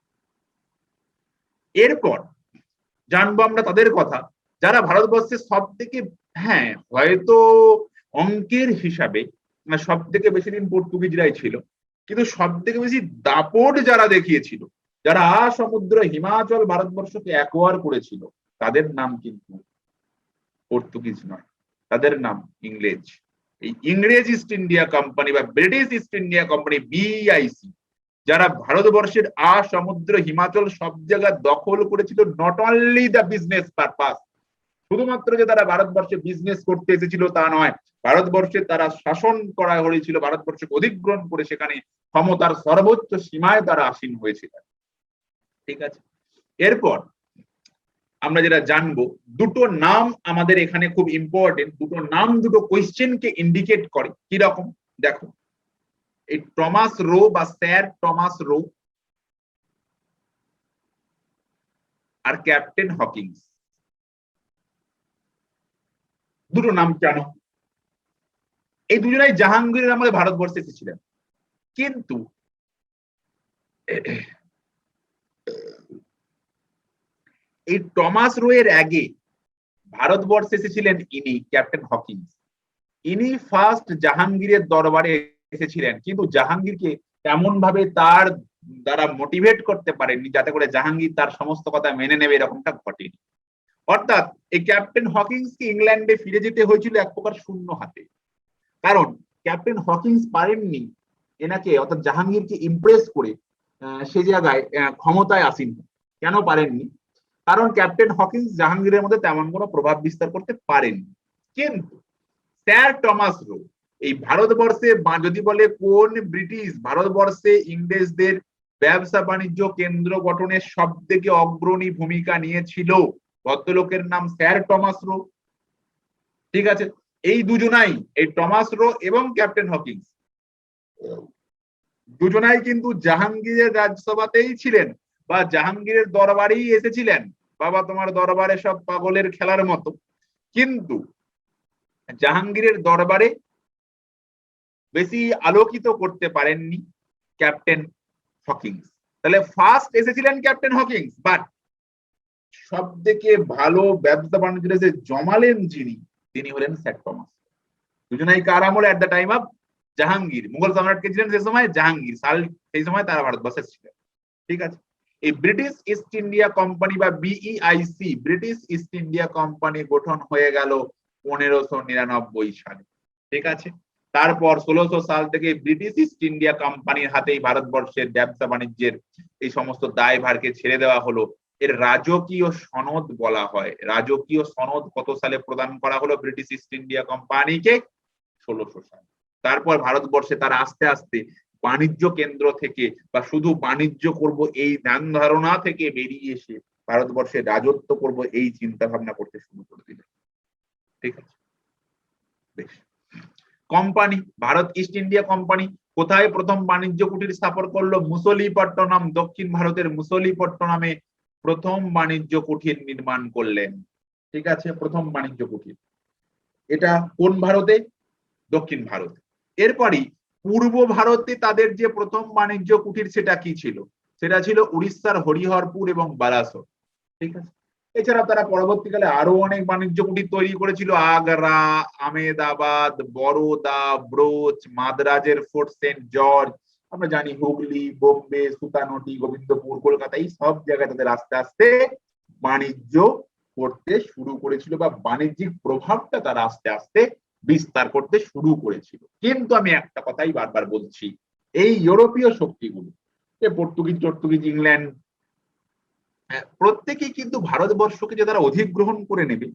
A: এরপর জানবো আমরা তাদের কথা যারা ভারতবর্ষের সব থেকে, হ্যাঁ হয়তো অঙ্কের হিসাবে সব থেকে বেশি দিন পর্তুগিজরাই ছিল, কিন্তু সব থেকে বেশি দাপট যারা দেখিয়েছিল, যারা সমুদ্র হিমাচল ভারতবর্ষকে অ্যাকোয়ার করেছিল, তাদের নাম কিন্তু পর্তুগিজ নয়, তাদের নাম ইংরেজ। এই ইংরেজ ইস্ট ইন্ডিয়া কোম্পানি বা British east India company BIC, যারা ভারতবর্ষের সমুদ্র হিমাচল সব জায়গা দখল করেছিল, not only the business purpose, শুধুমাত্র যে তারা ভারতবর্ষে বিজনেস করতে এসেছিল তা নয়, ভারতবর্ষে তারা শাসন করা হয়েছিল, ভারতবর্ষকে অধিগ্রহণ করে সেখানে ক্ষমতার সর্বোচ্চ সীমায় তারা আসীন হয়েছিল। ঠিক আছে, এরপর আমরা যেটা জানবো, দুটো নাম আমাদের এখানে খুব ইম্পর্টেন্ট, দুটো নাম দুটো কোয়েশ্চেনকে ইন্ডিকেট করে, কি রকম দেখো, এই টমাস রো বা স্যার টমাস রো আর ক্যাপ্টেন হকিংস, দুটো নাম কেন? এই দুজনেই জাহাঙ্গীরের আমলে ভারতবর্ষে এসেছিলেন, কিন্তু এই টমাস রো এর আগে ভারতবর্ষে এসেছিলেন ইনি ক্যাপ্টেন হকিংস। ইনি ফার্স্ট জাহাঙ্গীরের দরবারে এসেছিলেন, কিন্তু জাহাঙ্গীরকে তেমন ভাবে তার দ্বারা মোটিভেট করতে পারেননি যাতে করে জাহাঙ্গীর তার সমস্ত কথা মেনে নেবে, এরকমটা ঘটেনি। অর্থাৎ এই ক্যাপ্টেন হকিংসকে ইংল্যান্ডে ফিরে যেতে হয়েছিল এক প্রকার শূন্য হাতে, কারণ ক্যাপ্টেন হকিংস পারেননি এনাকে অর্থাৎ জাহাঙ্গীরকে ইমপ্রেস করে সে জায়গায় ক্ষমতায় আসীন। কেন পারেননি? কারণ ক্যাপ্টেন হকিংস জাহাঙ্গীরের মধ্যে তেমন কোনো প্রভাব বিস্তার করতে পারেননি। কিন্তু স্যার টমাস রো এই ভারতবর্ষে, যদি বলে কোন ব্রিটিশ ভারতবর্ষে ইংরেজদের ব্যবসা বাণিজ্য কেন্দ্র গঠনের সব থেকে অগ্রণী ভূমিকা নিয়েছিল, ভদ্রলোকের নাম স্যার টমাস রো। ঠিক আছে, এই দুজনাই, এই টমাস রো এবং ক্যাপ্টেন হকিংস দুজনাই কিন্তু জাহাঙ্গীরের রাজসভাতেই ছিলেন বা জাহাঙ্গীরের দরবারেই এসেছিলেন, বাবা তোমার দরবারে সব পাগলের খেলার মতো, কিন্তু জাহাঙ্গীরের দরবারে বেশি আলোকিত করতে পারেননি ক্যাপ্টেন হকিংস। তাহলে ফার্স্ট এসেছিলেন ক্যাপ্টেন হকিংস, বাট সব থেকে ভালো ব্যবসা বাণিজ্য জমালেন যিনি, তিনি হলেন স্যার টমাস। দুজনাই কার আমলে? At the time of Jahangir, Mughal সম্রাটকে ছিলেন সে সময় জাহাঙ্গীর, সেই সময় তারা ভারতবর্ষে ছিলেন। ঠিক আছে, এই ব্রিটিশ ইস্ট ইন্ডিয়া কোম্পানি বা বিইআইসি, ব্রিটিশ ইস্ট ইন্ডিয়া কোম্পানি গঠন হয়ে গেল 1599 সালে। ঠিক আছে, তারপর 1600 সাল থেকে ব্রিটিশ ইস্ট ইন্ডিয়া কোম্পানির হাতেই ভারতবর্ষের ব্যবসা বাণিজ্যের এই সমস্ত দায়ভারকে ছেড়ে দেওয়া হলো। এর রাজকীয় সনদ বলা হয়। রাজকীয় সনদ কত সালে প্রদান করা হলো ব্রিটিশ ইস্ট ইন্ডিয়া কোম্পানিকে? 1600 সালে। তারপর ভারতবর্ষে তারা আস্তে আস্তে বাণিজ্য কেন্দ্র থেকে বা শুধু বাণিজ্য করব এই ধ্যান ধারণা থেকে বেরিয়ে এসে ভারতবর্ষে রাজত্ব করব এই চিন্তা ভাবনা করতে শুরু করে দিলেন। ঠিক আছে, বেশ। Company, Bharat east India company কোথায় প্রথম বাণিজ্য কুটির স্থাপন করলো? মুসলিপট্টনম, দক্ষিণ ভারতের মুসলিপট্টনমে প্রথম বাণিজ্য কুটির নির্মাণ করলেন। ঠিক আছে, প্রথম বাণিজ্য কুটির, এটা কোন ভারতে? দক্ষিণ ভারতে। এরপরই পূর্ব ভারতে তাদের যে প্রথম বাণিজ্য কুটির সেটা কি ছিল? সেটা ছিল উড়িষ্যার হরিহরপুর এবং বালাসোর। ঠিক আছে, এছাড়া তারা পরবর্তীকালে আরো অনেক বাণিজ্য কুটির তৈরি করেছিল, আগ্রা, আহমেদাবাদ, বরোদা, ব্রোচ, মাদ্রাজের ফোর্ট সেন্ট জর্জ, আমরা জানি হুগলি, বোম্বে, সুতানটি, গোবিন্দপুর, কলকাতা, এই সব জায়গায় তাদের আস্তে আস্তে বাণিজ্য করতে শুরু করেছিল বা বাণিজ্যিক প্রভাবটা তারা আস্তে আস্তে বিস্তার করতে শুরু করেছিল। কিন্তু আমি একটা কথাই বারবার বলছি, এই ইউরোপীয় শক্তিগুলো, পর্তুগিজ, ইংল্যান্ড, প্রত্যেকেই কিন্তু ভারতবর্ষকে যে তারা অধিগ্রহণ করে নেবে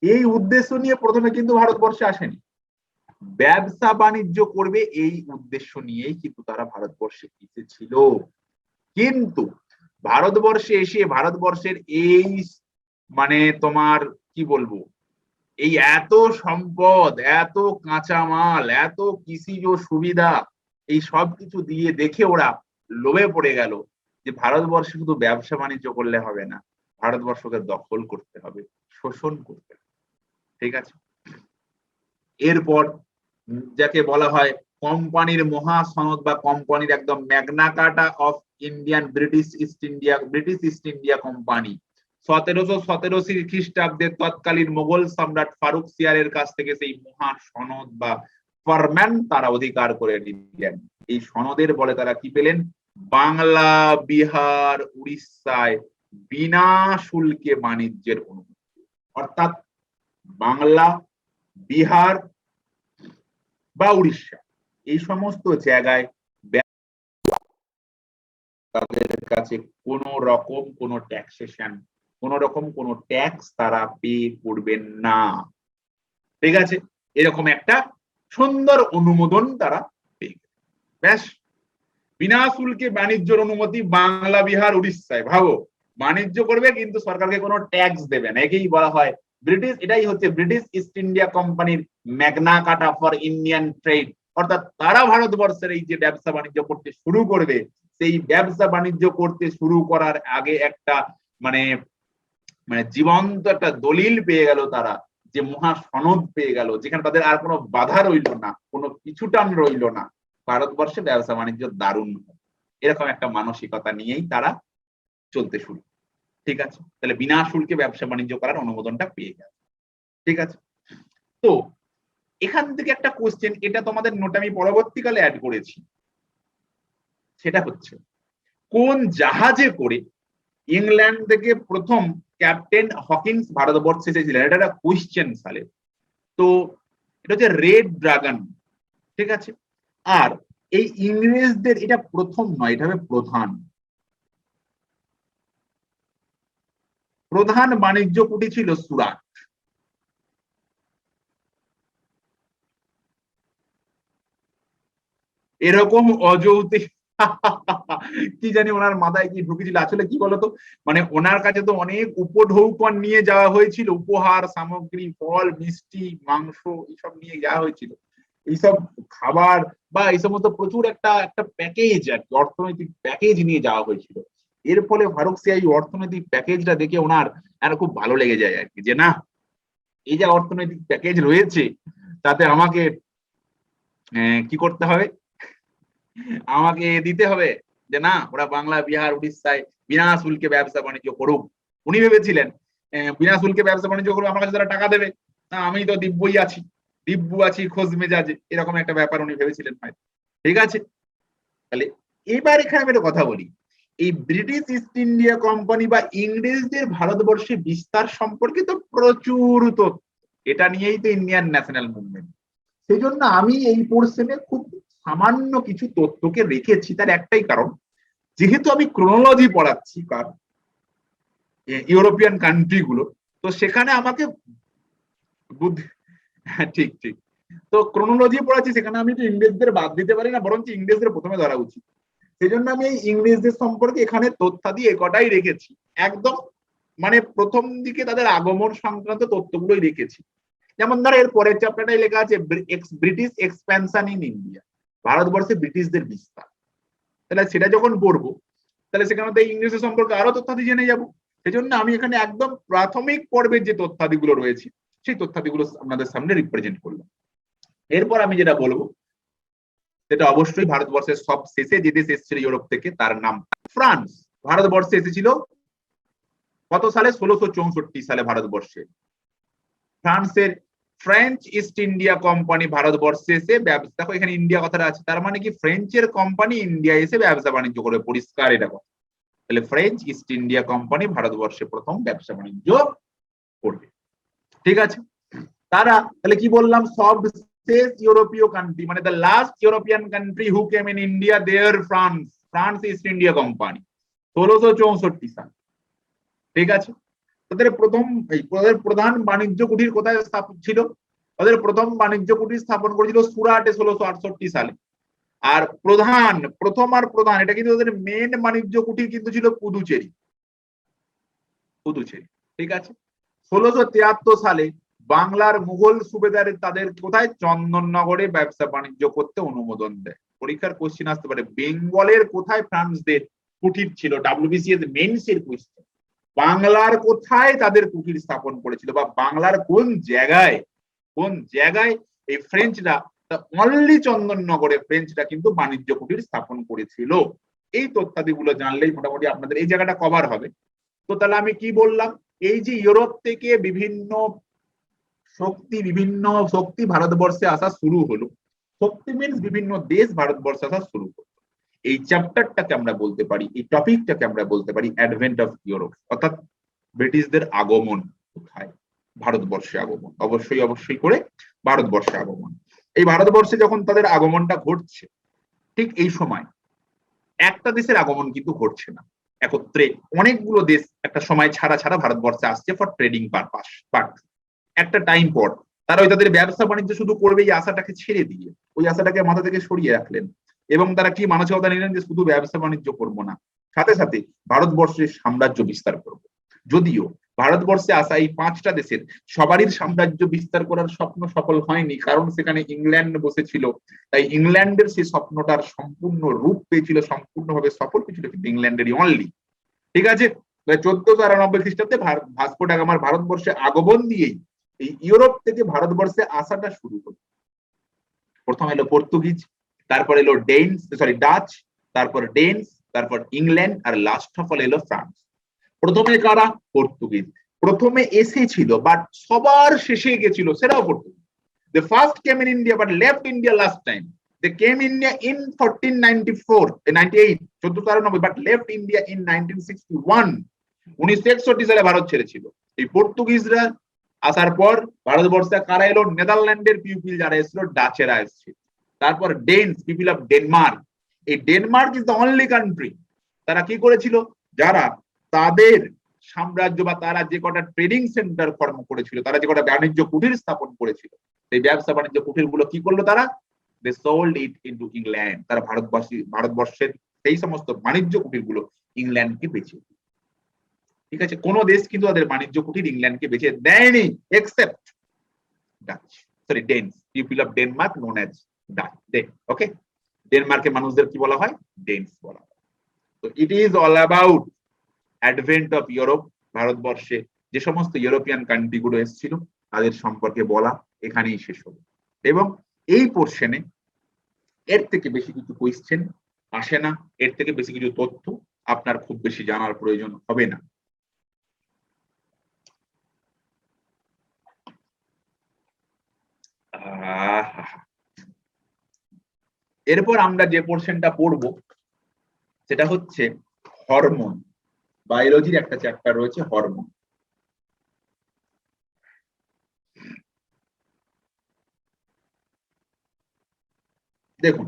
A: এই উদ্দেশ্য নিয়ে প্রথমে কিন্তু ভারতবর্ষে আসেনি। ব্যবসা বাণিজ্য করবে এই উদ্দেশ্য নিয়েই কিন্তু তারা ভারতবর্ষে এসেছিল। কিন্তু ভারতবর্ষে এসে ভারতবর্ষের এই তোমার কি বলবো, এই এত সম্পদ, এত কাঁচামাল, এত কৃষিজ সুবিধা, এই সব কিছু দিয়ে দেখে ওরা লোভে পড়ে গেল যে ভারতবর্ষে শুধু ব্যবসা বাণিজ্য করলে হবে না, ভারতবর্ষকে দখল করতে হবে, শোষণ করতে হবে। ঠিক আছে। এরপর যাকে বলা হয় কোম্পানির মহাসনদ বা কোম্পানির একদম Magna কার্টা of Indian British east India company 1717 খ্রিস্টাব্দে তৎকালীন মোগল সম্রাট ফারুক সিয়ারের কাছ থেকে সেই মহাসনদ বা ফরম্যান তারা অধিকার করে নিলেন। এই সনদের বলে তারা কি পেলেন? বাংলা, বিহার, উড়িষ্যায় বিনা শুল্কে বাণিজ্যের অনুমতি। অর্থাৎ বাংলা, বিহার বা উড়িষ্যা এই সমস্ত জায়গায় তাদের কাছে কোন রকম কোন ট্যাক্সেশন, কোন রকম কোন ট্যাক্স তারা পে করবেন না। ঠিক আছে, এরকম একটা সুন্দর অনুমোদন তারা পেয়ে গেল। ব্যাস, বিনা শুল্কে বাণিজ্যের অনুমতি বাংলা, বিহার, উড়িষ্যায়। ভাবো, বাণিজ্য করবে কিন্তু সরকারকে কোনো ট্যাক্স দেবে না। একেই বলা হয় ব্রিটিশ, এটাই হচ্ছে ব্রিটিশ ইস্ট ইন্ডিয়া কোম্পানির ম্যাগনা কার্টা ফর ইন্ডিয়ান ট্রেড। অর্থাৎ তারা ভারতবর্ষের এই যে ব্যবসা বাণিজ্য করতে শুরু করবে, সেই ব্যবসা বাণিজ্য করতে শুরু করার আগে একটা মানে মানে জীবন্ত একটা দলিল পেয়ে গেল তারা, যে মহাসনদ পেয়ে গেল, যেখানে তাদের আর কোনো বাধা রইল না, কোনো পিছুটান রইল না। ভারতবর্ষে ব্যবসা বাণিজ্য দারুণ, এরকম একটা মানসিকতা নিয়েই তারা চলতে শুরু। ঠিক আছে, তাহলে বিনা শুল্কে ব্যবসা বাণিজ্য করার অনুমোদনটা পেয়ে গেল। ঠিক আছে, তো এখান থেকে একটা কোশ্চেন, এটা তোমাদের নোটে আমি পরবর্তীকালে অ্যাড করেছি, সেটা হচ্ছে কোন জাহাজে করে ইংল্যান্ড থেকে প্রথম ক্যাপ্টেন হকিন্স ভারতবর্ষে এসেছিলেন? এটা একটা কোশ্চেন সালে। তো এটা হচ্ছে রেড ড্রাগন। ঠিক আছে, আর এই ইংরেজদের এটা প্রথম নয়, এটা হবে প্রধান বাণিজ্য কুটি ছিল সুরাট। এরকম অযৌক্তিক কি জানি ওনার মাথায় কি ঢুকেছিল আসলে, কি বলতো, মানে ওনার কাছে তো অনেক উপঢৌকন নিয়ে যাওয়া হয়েছিল, উপহার সামগ্রী, ফল, মিষ্টি, মাংস, এইসব নিয়ে যাওয়া হয়েছিল। এইসব খাবার বা এই সমস্ত প্রচুর একটা একটা প্যাকেজ আর কি, অর্থনৈতিক প্যাকেজ নিয়ে যাওয়া হয়েছিল। এর ফলে ফারুক সিয়া এই অর্থনৈতিক প্যাকেজটা দেখে ওনার খুব ভালো লেগে যায় আর কি, যে না, এই যে অর্থনৈতিক প্যাকেজ রয়েছে তাতে আমাকে কি করতে হবে, আমাকে দিতে হবে, যে না, ওরা বাংলা, বিহার, উড়িষ্যায় বিনা শুল্কে ব্যবসা বাণিজ্য করুক। উনি ভেবেছিলেন বিনা শুল্কে ব্যবসা বাণিজ্য করুক, আমার কাছে তারা টাকা দেবে না, আমি তো দিব্যু আছি খোঁজ মেজাজে, এরকম একটা ব্যাপার উনি ভেবেছিলেন হয়তো। ঠিক আছে, তাহলে এবার এখানে আমি একটা কথা বলি, এই ব্রিটিশ ইস্ট ইন্ডিয়া কোম্পানি বা ইংরেজদের ভারতবর্ষে বিস্তার সম্পর্কে তো প্রচুর তথ্য, এটা নিয়েই তো ইন্ডিয়ান ন্যাশনাল মুভমেন্ট। সেই জন্য আমি এই পোর্শনে খুব সামান্য কিছু তথ্যকে রেখেছি। তার একটাই কারণ, যেহেতু আমি ক্রোনোলজি পড়াচ্ছি কার ইউরোপিয়ান কান্ট্রি গুলো, তো সেখানে আমাকে ঠিক ঠিক, তো ক্রোনোলজি পড়াচ্ছি, সেখানে আমি তো ইংরেজদের বাদ দিতে পারি না, বরঞ্চ ইংরেজদের প্রথমে ধরা উচিত। সেই জন্য আমি এই ইংরেজদের সম্পর্কে এখানে তথ্যাদি কটাই রেখেছি, একদম মানে প্রথম দিকে তাদের আগমন সংক্রান্ত তথ্যগুলোই রেখেছি। যেমন ধরো এর পরের চ্যাপ্টারটাই লেখা আছে ব্রিটিশ এক্সপ্যানশন ইন ইন্ডিয়া, ভারতবর্ষে ব্রিটিশদের বিস্তার। তাহলে সেটা যখন পড়বো, তাহলে সেখানে তো ইংরেজের সম্পর্কে আরো তথ্যাদি জেনে যাবো। সেই জন্য আমি এখানে একদম প্রাথমিক পর্বের যে তথ্যাদিগুলো রয়েছে, সেই তথ্যাদিগুলো আপনাদের সামনে রিপ্রেজেন্ট করলাম। এরপর আমি যেটা বলবো, সেটা অবশ্যই ভারতবর্ষের সব শেষে যে দেশ এসেছিল ইউরোপ থেকে, তার নাম ফ্রান্স। ভারতবর্ষে এসেছিল কত সালে? 1664 সালে ভারতবর্ষে ফ্রান্সের ফ্রেঞ্চ ইস্ট ইন্ডিয়া কোম্পানি ভারতবর্ষে এসে ব্যবসা, দেখো এখানে ইন্ডিয়া কথাটা আছে, তার মানে কি ফ্রেঞ্চের কোম্পানি ইন্ডিয়া এসে ব্যবসা বাণিজ্য করে, পরিষ্কার এটা কথা। তাহলে ফ্রেঞ্চ ইস্ট ইন্ডিয়া কোম্পানি ভারতবর্ষে প্রথম ব্যবসা বাণিজ্য করবে। ঠিক আছে, তারা তাহলে কি বললাম, সব শেষ ইউরোপীয় কান্ট্রি, মানে the last European country who came in India there France East India company 1664 সাল। ঠিক আছে, তাদের প্রধান বাণিজ্য কুটির কোথায় স্থাপন ছিল? তাদের প্রথম বাণিজ্য কুটির স্থাপন করেছিল সুরাটে 1668 সালে। আর প্রধান এটা কিন্তু তাদের মেন বাণিজ্য কুটির কিন্তু ছিল পুদুচেরি। ঠিক আছে, 1673 সালে বাংলার মুঘল সুবেদার তাদের কোথায়? চন্দননগরে ব্যবসা বাণিজ্য করতে অনুমোদন দেয়। পরীক্ষার কোশ্চেন আসতে পারে, বেঙ্গলের কোথায় ফ্রান্সদের কুটির ছিল? WBCS মেইনস এর কোশ্চেন। বাংলার কোথায় তাদের কুটির স্থাপন করেছিল বা বাংলার কোন জায়গায় এই ফ্রেঞ্চরা, অনলি চন্দননগরে ফ্রেঞ্চরা কিন্তু বাণিজ্য কুটির স্থাপন করেছিল। এই তথ্যাদিগুলো জানলেই মোটামুটি আপনাদের এই জায়গাটা কভার হবে। তো তাহলে আমি কি বললাম, এই যে ইউরোপ থেকে বিভিন্ন শক্তি ভারতবর্ষে আসা শুরু হলো, শক্তি মিনস বিভিন্ন দেশ ভারতবর্ষে আসা শুরু হলো, এই চ্যাপ্টারটাকে আমরা বলতে পারি, এই টপিকটাকে আমরা বলতে পারি অ্যাডভেন্ট অফ ইউরোপ, অর্থাৎ ব্রিটিশদের আগমন কোথায়, ভারতবর্ষে আগমন, অবশ্যই করে ভারতবর্ষে আগমন। এই ভারতবর্ষে যখন তাদের আগমনটা ঘটছে, ঠিক এই সময় একটা দেশের আগমন কিন্তু ঘটছে না, একত্রে অনেকগুলো দেশ একটা সময় ছাড়া ভারতবর্ষে আসছে ফর ট্রেডিং পারপাস। বাট একটা টাইম পর তারা ওই তাদের ব্যবসা বাণিজ্য শুধু করবে এই আশাটাকে ছেড়ে দিয়ে ওই আশাটাকে মাথা থেকে সরিয়ে রাখলেন, এবং তারা কি মানসিকতা নিলেন যে শুধু ব্যবসা বাণিজ্য করবো না, সাথে সাথে ভারতবর্ষের সাম্রাজ্য বিস্তার করব। যদিও ভারতবর্ষে আসা এই 5টা দেশের সবারই সাম্রাজ্য বিস্তার করার স্বপ্ন সফল হয়নি, কারণ সেখানে ইংল্যান্ড বসেছিল, তাই ইংল্যান্ডের সেই স্বপ্নটার সম্পূর্ণ রূপ পেয়েছিল, সম্পূর্ণভাবে সফল পেয়েছিল কিন্তু ইংল্যান্ডেরই অনলি। ঠিক আছে, 1499 খ্রিস্টাব্দে ভাস্কো ডা গামার ভারতবর্ষে আগমন দিয়েই এই ইউরোপ থেকে ভারতবর্ষে আসাটা শুরু হলো। প্রথম এলো পর্তুগিজ, তারপর এলো ডাচ, তারপর ডেনস, তারপর ইংল্যান্ড, আর লাস্ট অফ অল এলো ফ্রান্স। প্রথমে কারা? পর্তুগিজ। প্রথমে এসেছিল বাট সবার শেষে গেছিল সেটাও Portuguese. They first came in India but left India last time. They came India in 1494, 98, 1499, but left India in 1961. 1961 সালে ভারত ছেড়েছিল। এই পর্তুগিজরা আসার পর ভারতবর্ষে কারা এলো? নেদারল্যান্ডের পিপল যারা এসেছিল, ডাচেরা এসেছিল। তারপর ডেনস, পিপল অফ ডেনমার্ক। এই Denmark is the only country, তারা কি করেছিল, যারা তাদের সাম্রাজ্য বা তারা যে কটা ট্রেডিং সেন্টার ফর্ম করেছিল, তারা যে কটা বাণিজ্য কুটির স্থাপন করেছিল, সেই ব্যবসা বাণিজ্য কুটির গুলো কি করলো তারা? দে সোল্ড ইট ইনটু ইংল্যান্ড। তারা ভারতবর্ষের সেই সমস্ত বাণিজ্য কুটির গুলো ইংল্যান্ডকে বেচে। ঠিক আছে, কোন দেশ কিন্তু তাদের বাণিজ্য কুটির ইংল্যান্ডকে বেচে দেয়নি except Dutch, sorry Danes, people of Denmark known as Dutch. Okay, ডেনমার্কের মানুষদের কি বলা হয়? ডেনস বলা হয়। তো it is all about advent of Europe. ভারতবর্ষে যে সমস্ত ইউরোপিয়ান কান্ট্রি গুলো এসেছিল তাদের সম্পর্কে বলা এখানেই শেষ হলো, এবং এই পোর্শনে এর থেকে বেশি কিছু কোয়েশ্চেন আসে না, এর থেকে বেশি কিছু তথ্য আপনার খুব বেশি জানার প্রয়োজন হবে না। এরপর আমরা যে পোর্শনটা পড়বো সেটা হচ্ছে হরমোন। বায়োলজির একটা চ্যাপ্টার রয়েছে হরমোন। দেখুন,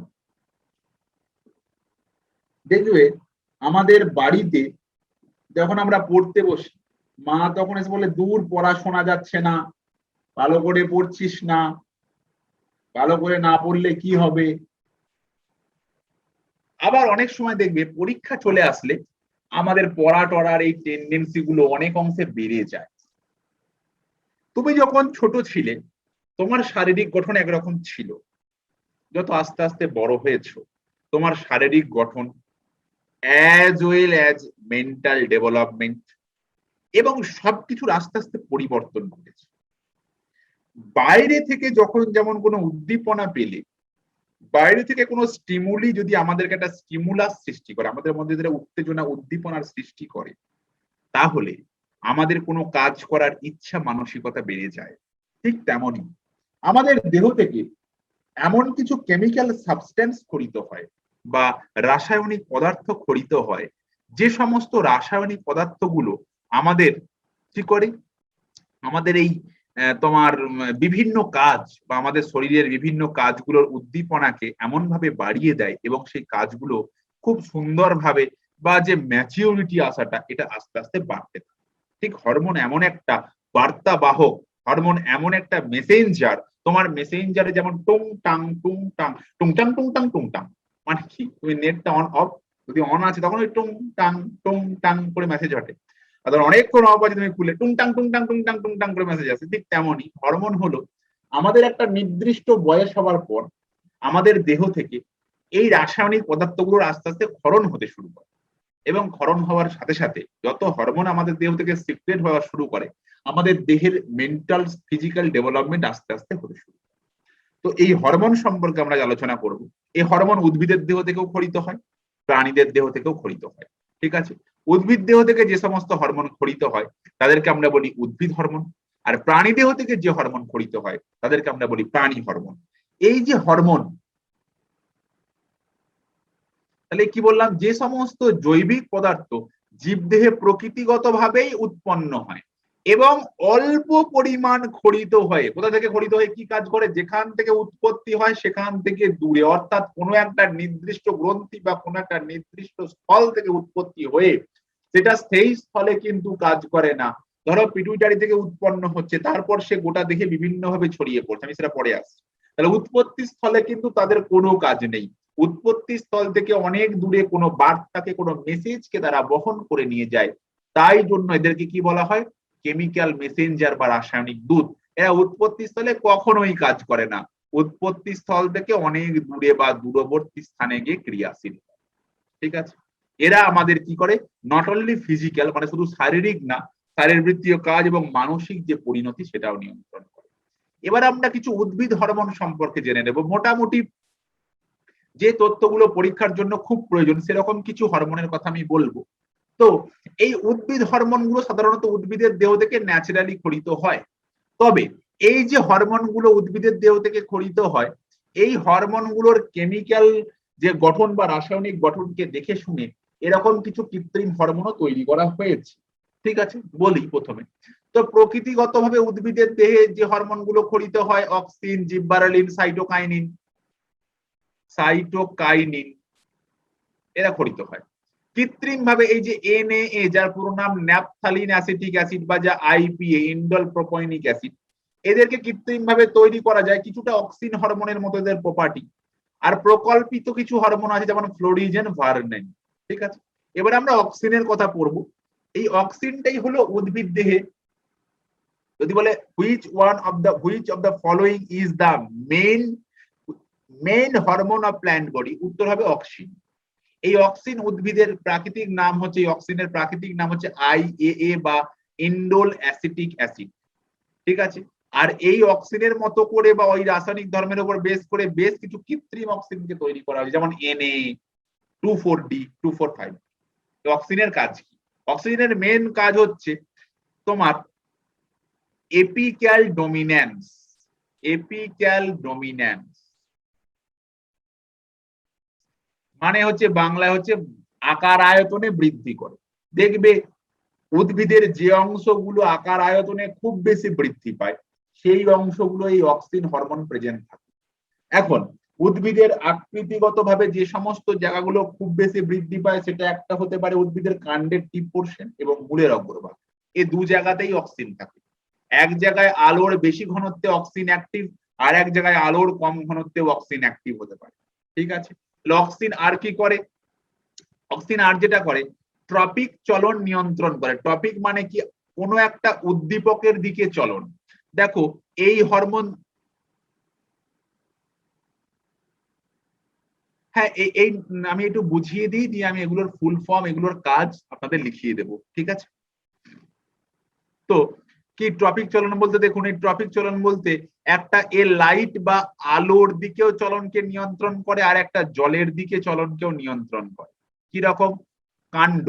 A: দেখবে আমাদের বাড়িতে যখন আমরা পড়তে বসি, মা তখন এসে বলে দূর পড়া শোনা যাচ্ছে না, ভালো করে পড়ছিস না, ভালো করে না পড়লে কি হবে। আবার অনেক সময় দেখবে পরীক্ষা চলে আসলে আমাদের পড়া টড়ার এই টেন্ডেন্সি গুলো অনেক অংশে বেড়ে যায়। তুমি যখন ছোট ছিলে তোমার শারীরিক গঠন একরকম ছিল, যত আস্তে আস্তে বড় হয়েছো তোমার শারীরিক গঠন as well as mental development এবং সবকিছুর আস্তে আস্তে পরিবর্তন ঘটেছে। বাইরে থেকে যখন যেমন কোনো উদ্দীপনা পেলে, বাইরে থেকে কোনো স্টিমুলি যদি আমাদেরকে একটা স্টিমুলাস সৃষ্টি করে, আমাদের মধ্যে যেটা উত্তেজনা উদ্দীপনার সৃষ্টি করে, তাহলে আমাদের কোনো কাজ করার ইচ্ছা মানসিকতা বেড়ে যায়। ঠিক তেমনই আমাদের দেহ থেকে এমন কিছু কেমিক্যাল সাবস্টেন্স খরিত হয় বা রাসায়নিক পদার্থ খরিত হয়, যে সমস্ত রাসায়নিক পদার্থগুলো আমাদের কি করে, আমাদের এই তোমার বিভিন্ন কাজ বা আমাদের শরীরের বিভিন্ন কাজগুলোর উদ্দীপনাকে এমন ভাবে বাড়িয়ে দেয় এবং সেই কাজগুলো খুব সুন্দরভাবে বা যে ম্যাচিউরিটি আসাটা এটা আস্তে আস্তে বাড়তে থাকে। ঠিক হরমোন এমন একটা বার্তা বাহক, হরমোন এমন একটা মেসেঞ্জার, তোমার মেসেঞ্জারে যেমন টুং টাং টুং টাং টুং টাং টুং টাং টুং টাং, মানে কি তুমি নেটটা অন অফ যদি অন আছে তখন ওই টুং টাং করে মেসেজ ঘটে, আর অনেকক্ষণ অফ আছে তুমি খুলে টুং টাং টুং টাং টুং টাং টুং টাং করে মেসেজ আসে। ঠিক তেমনই হরমোন হলো আমাদের একটা নির্দিষ্ট বয়স হওয়ার পর আমাদের দেহ থেকে এই রাসায়নিক পদার্থগুলোর আস্তে আস্তে ক্ষরণ হতে শুরু করে। এবং ক্ষরণ হওয়ার সাথে সাথে যত হরমোন আমাদের দেহ থেকে সিক্রেট হওয়া শুরু করে, আমাদের দেহের মেন্টাল ফিজিক্যাল ডেভেলপমেন্ট আস্তে আস্তে হতে শুরু করে। তো এই হরমোন সম্পর্কে আমরা আলোচনা করব। এই হরমোন উদ্ভিদের দেহ থেকেও ক্ষরিত হয়, প্রাণীদের দেহ থেকেও ক্ষরিত হয়। ঠিক আছে, উদ্ভিদ দেহ থেকে যে সমস্ত হরমোন ক্ষরিত হয় তাদেরকে আমরা বলি উদ্ভিদ হরমোন, আর প্রাণী দেহ থেকে যে হরমোন ক্ষরিত হয় তাদেরকে আমরা বলি প্রাণী হরমোন। এই যে হরমোন, তাহলে কি বললাম, যে সমস্ত জৈবিক পদার্থ জীবদেহে প্রকৃতিগতভাবেই উৎপন্ন হয় এবং অল্প পরিমাণ ক্ষরিত হয়, কোথা থেকে ক্ষরিত হয়, কি কাজ করে, যেখান থেকে উৎপত্তি হয় সেখান থেকে দূরে, অর্থাৎ কোনো একটা নির্দিষ্ট গ্রন্থি বা কোনো একটা নির্দিষ্ট স্থল থেকে উৎপত্তি হয়ে সেটা সেই স্থলে কিন্তু কাজ করে না। ধরো পিটুইটারি থেকে উৎপন্ন হচ্ছে, তারপর সে গোটা দেহে বিভিন্নভাবে ছড়িয়ে পড়ছে, আমি সেটা পরে আসছি। তাহলে উৎপত্তি স্থলে কিন্তু তাদের কোনো কাজ নেই। উৎপত্তি স্থল থেকে অনেক দূরে কোনো বার্তাকে, কোনো মেসেজকে তারা বহন করে নিয়ে যায়। তাই জন্য এদেরকে কি বলা হয়, কেমিক্যাল মেসেঞ্জার বা রাসায়নিক দূত। এরা উৎপত্তি স্থলে কখনোই কাজ করে না, উৎপত্তি স্থল থেকে অনেক দূরে বা দূরবর্তী স্থানে গিয়ে ক্রিয়াশীল। ঠিক আছে, এরা আমাদের কি করে, নট অনলি ফিজিক্যাল মানে শুধু শারীরিক না, শারীরবৃত্তীয় কাজ এবং মানসিক যে পরিণতি সেটাও নিয়ন্ত্রণ করে। এবার আমরা কিছু উদ্ভিদ হরমোন সম্পর্কে জেনে নেব। মোটামুটি যে তথ্যগুলো পরীক্ষার জন্য খুব প্রয়োজন সেরকম কিছু হরমোনের কথা আমি বলবো। তো এই উদ্ভিদ হরমোনগুলো সাধারণত উদ্ভিদের দেহ থেকে ন্যাচারালি ক্ষরিত হয়। তবে এই যে হরমোনগুলো উদ্ভিদের দেহ থেকে ক্ষরিত হয়, এই হরমোনগুলোর কেমিক্যাল যে গঠন বা রাসায়নিক গঠনকে দেখে শুনে এরকম কিছু কৃত্রিম হরমোনও তৈরি করা হয়েছে। ঠিক আছে, বলি প্রথমে। তো প্রকৃতিগতভাবে উদ্ভিদের দেহে যে হরমোনগুলো ক্ষরিত হয়, অক্সিন, জিব্বারেলিন, সাইটোকাইনিন এরা ক্ষরিত হয়। কৃত্রিম ভাবে এই যে এনএএ, যার পুরো নাম ন্যাপথালিন অ্যাসিটিক অ্যাসিড বা যা আইপিএ, ইন্ডল প্রোপাইনিক অ্যাসিড, এদেরকে কৃত্রিম ভাবে তৈরি করা যায়, কিছুটা অক্সিন হরমোনের মতো এদের প্রপার্টি। আর প্রকল্পিত কিছু হরমোন আছে যেমন ফ্লোরিজেন, ভার্নেন। ঠিক আছে, এবার আমরা অক্সিনের কথা পড়বো। এই অক্সিনটাই হলো উদ্ভিদ দেহে, যদি বলে which of the following is the main hormone of plant body, উত্তর হবে অক্সিন। এই অক্সিন উদ্ভিদের প্রাকৃতিক নাম হচ্ছে, এই অক্সিনের প্রাকৃতিক নাম হচ্ছে আইএএ বা ইন্ডোল অ্যাসিটিক অ্যাসিড। ঠিক আছে, আর এই অক্সিনের মতো করে বা ওই রাসায়নিক ধর্মের উপর বেস করে বেশ কিছু কৃত্রিম অক্সিনকে তৈরি করা হয়েছে, যেমন Na2,4-D, 2,4,5। অক্সিনের কাজ কি? অক্সিজেনের মেন কাজ হচ্ছে তোমার এপিক্যাল ডমিন্যান্স মানে হচ্ছে বাংলায় হচ্ছে আকার আয়তনে বৃদ্ধি করে। দেখবে উদ্ভিদের যে অংশগুলো আকার আয়তনে খুব বেশি বৃদ্ধি পায় সেই অংশগুলো এই অক্সিন হরমোন প্রেজেন্ট থাকে। এখন উদ্ভিদের আকৃতিগতভাবে যে সমস্ত জায়গাগুলো খুব বেশি বৃদ্ধি পায় সেটা একটা হতে পারে উদ্ভিদের কাণ্ডের টিপ পোর্শন এবং মূলের অগ্রভাগ। এই দু জায়গাতেই অক্সিন থাকে। এক জায়গায় আলোর বেশি ঘনত্বে অক্সিন অ্যাক্টিভ, আর এক জায়গায় আলোর কম ঘনত্বে অক্সিন অ্যাক্টিভ হতে পারে। ঠিক আছে, অক্সিন আর কি করে, অক্সিন আর যেটা করে ট্রপিক চলন নিয়ন্ত্রণ করে। ট্রপিক মানে কি, কোনো একটা উদ্দীপকের দিকে চলন। দেখো এই হরমোন, হ্যাঁ এই আমি একটু বুঝিয়ে দিই, দিয়ে আমি এগুলোর ফুল ফর্ম, এগুলোর কাজ আপনাদের লিখিয়ে দেব। ঠিক আছে, তো কি ট্রপিক চলন বলতে, দেখুন এই ট্রপিক চলন বলতে একটা লাইট বা আলোর দিকেও চলনকে নিয়ন্ত্রণ করে, আর একটা জলের দিকে চলনকেও নিয়ন্ত্রণ করে। কি রকম, কাণ্ড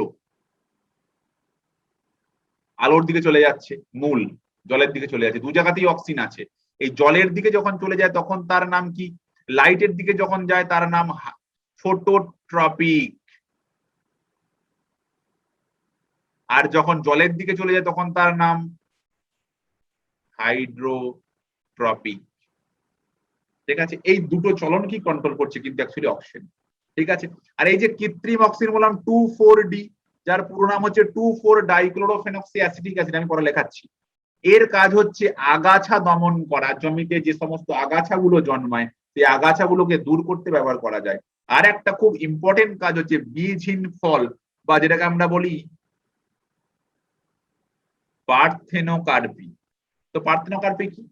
A: আলোর দিকে চলে যাচ্ছে, মূল জলের দিকে চলে যাচ্ছে, দু জায়গাতেই অক্সিন আছে। এই জলের দিকে যখন চলে যায় তখন তার নাম কি, লাইটের দিকে যখন যায় তার নাম ফটোট্রপিক, আর যখন জলের দিকে চলে যায় তখন তার নাম হাইড্রোট্রপিক। ঠিক আছে, এই দুটো চলন কি কন্ট্রোল করছে কিন্তু অ্যাকচুয়ালি অক্সিজেন। ঠিক আছে, আর এই যে কৃত্রিম অক্সিজেন বললাম 2,4-D, যার পুরো নাম হচ্ছে 2,4-ডাইক্লোরোফেনক্সি অ্যাসিটিক অ্যাসিড, আমি পরে লেখাচ্ছি। এর কাজ হচ্ছে আগাছা দমন করা, জমিতে যে সমস্ত আগাছাগুলো জন্মায় সেই আগাছাগুলোকে দূর করতে ব্যবহার করা যায়। আর একটা খুব ইম্পর্টেন্ট কাজ হচ্ছে বীজহীন ফল, বা যেটাকে আমরা বলি পার্থেনোকার্পি। তো পার্থেনোকার্পি কি,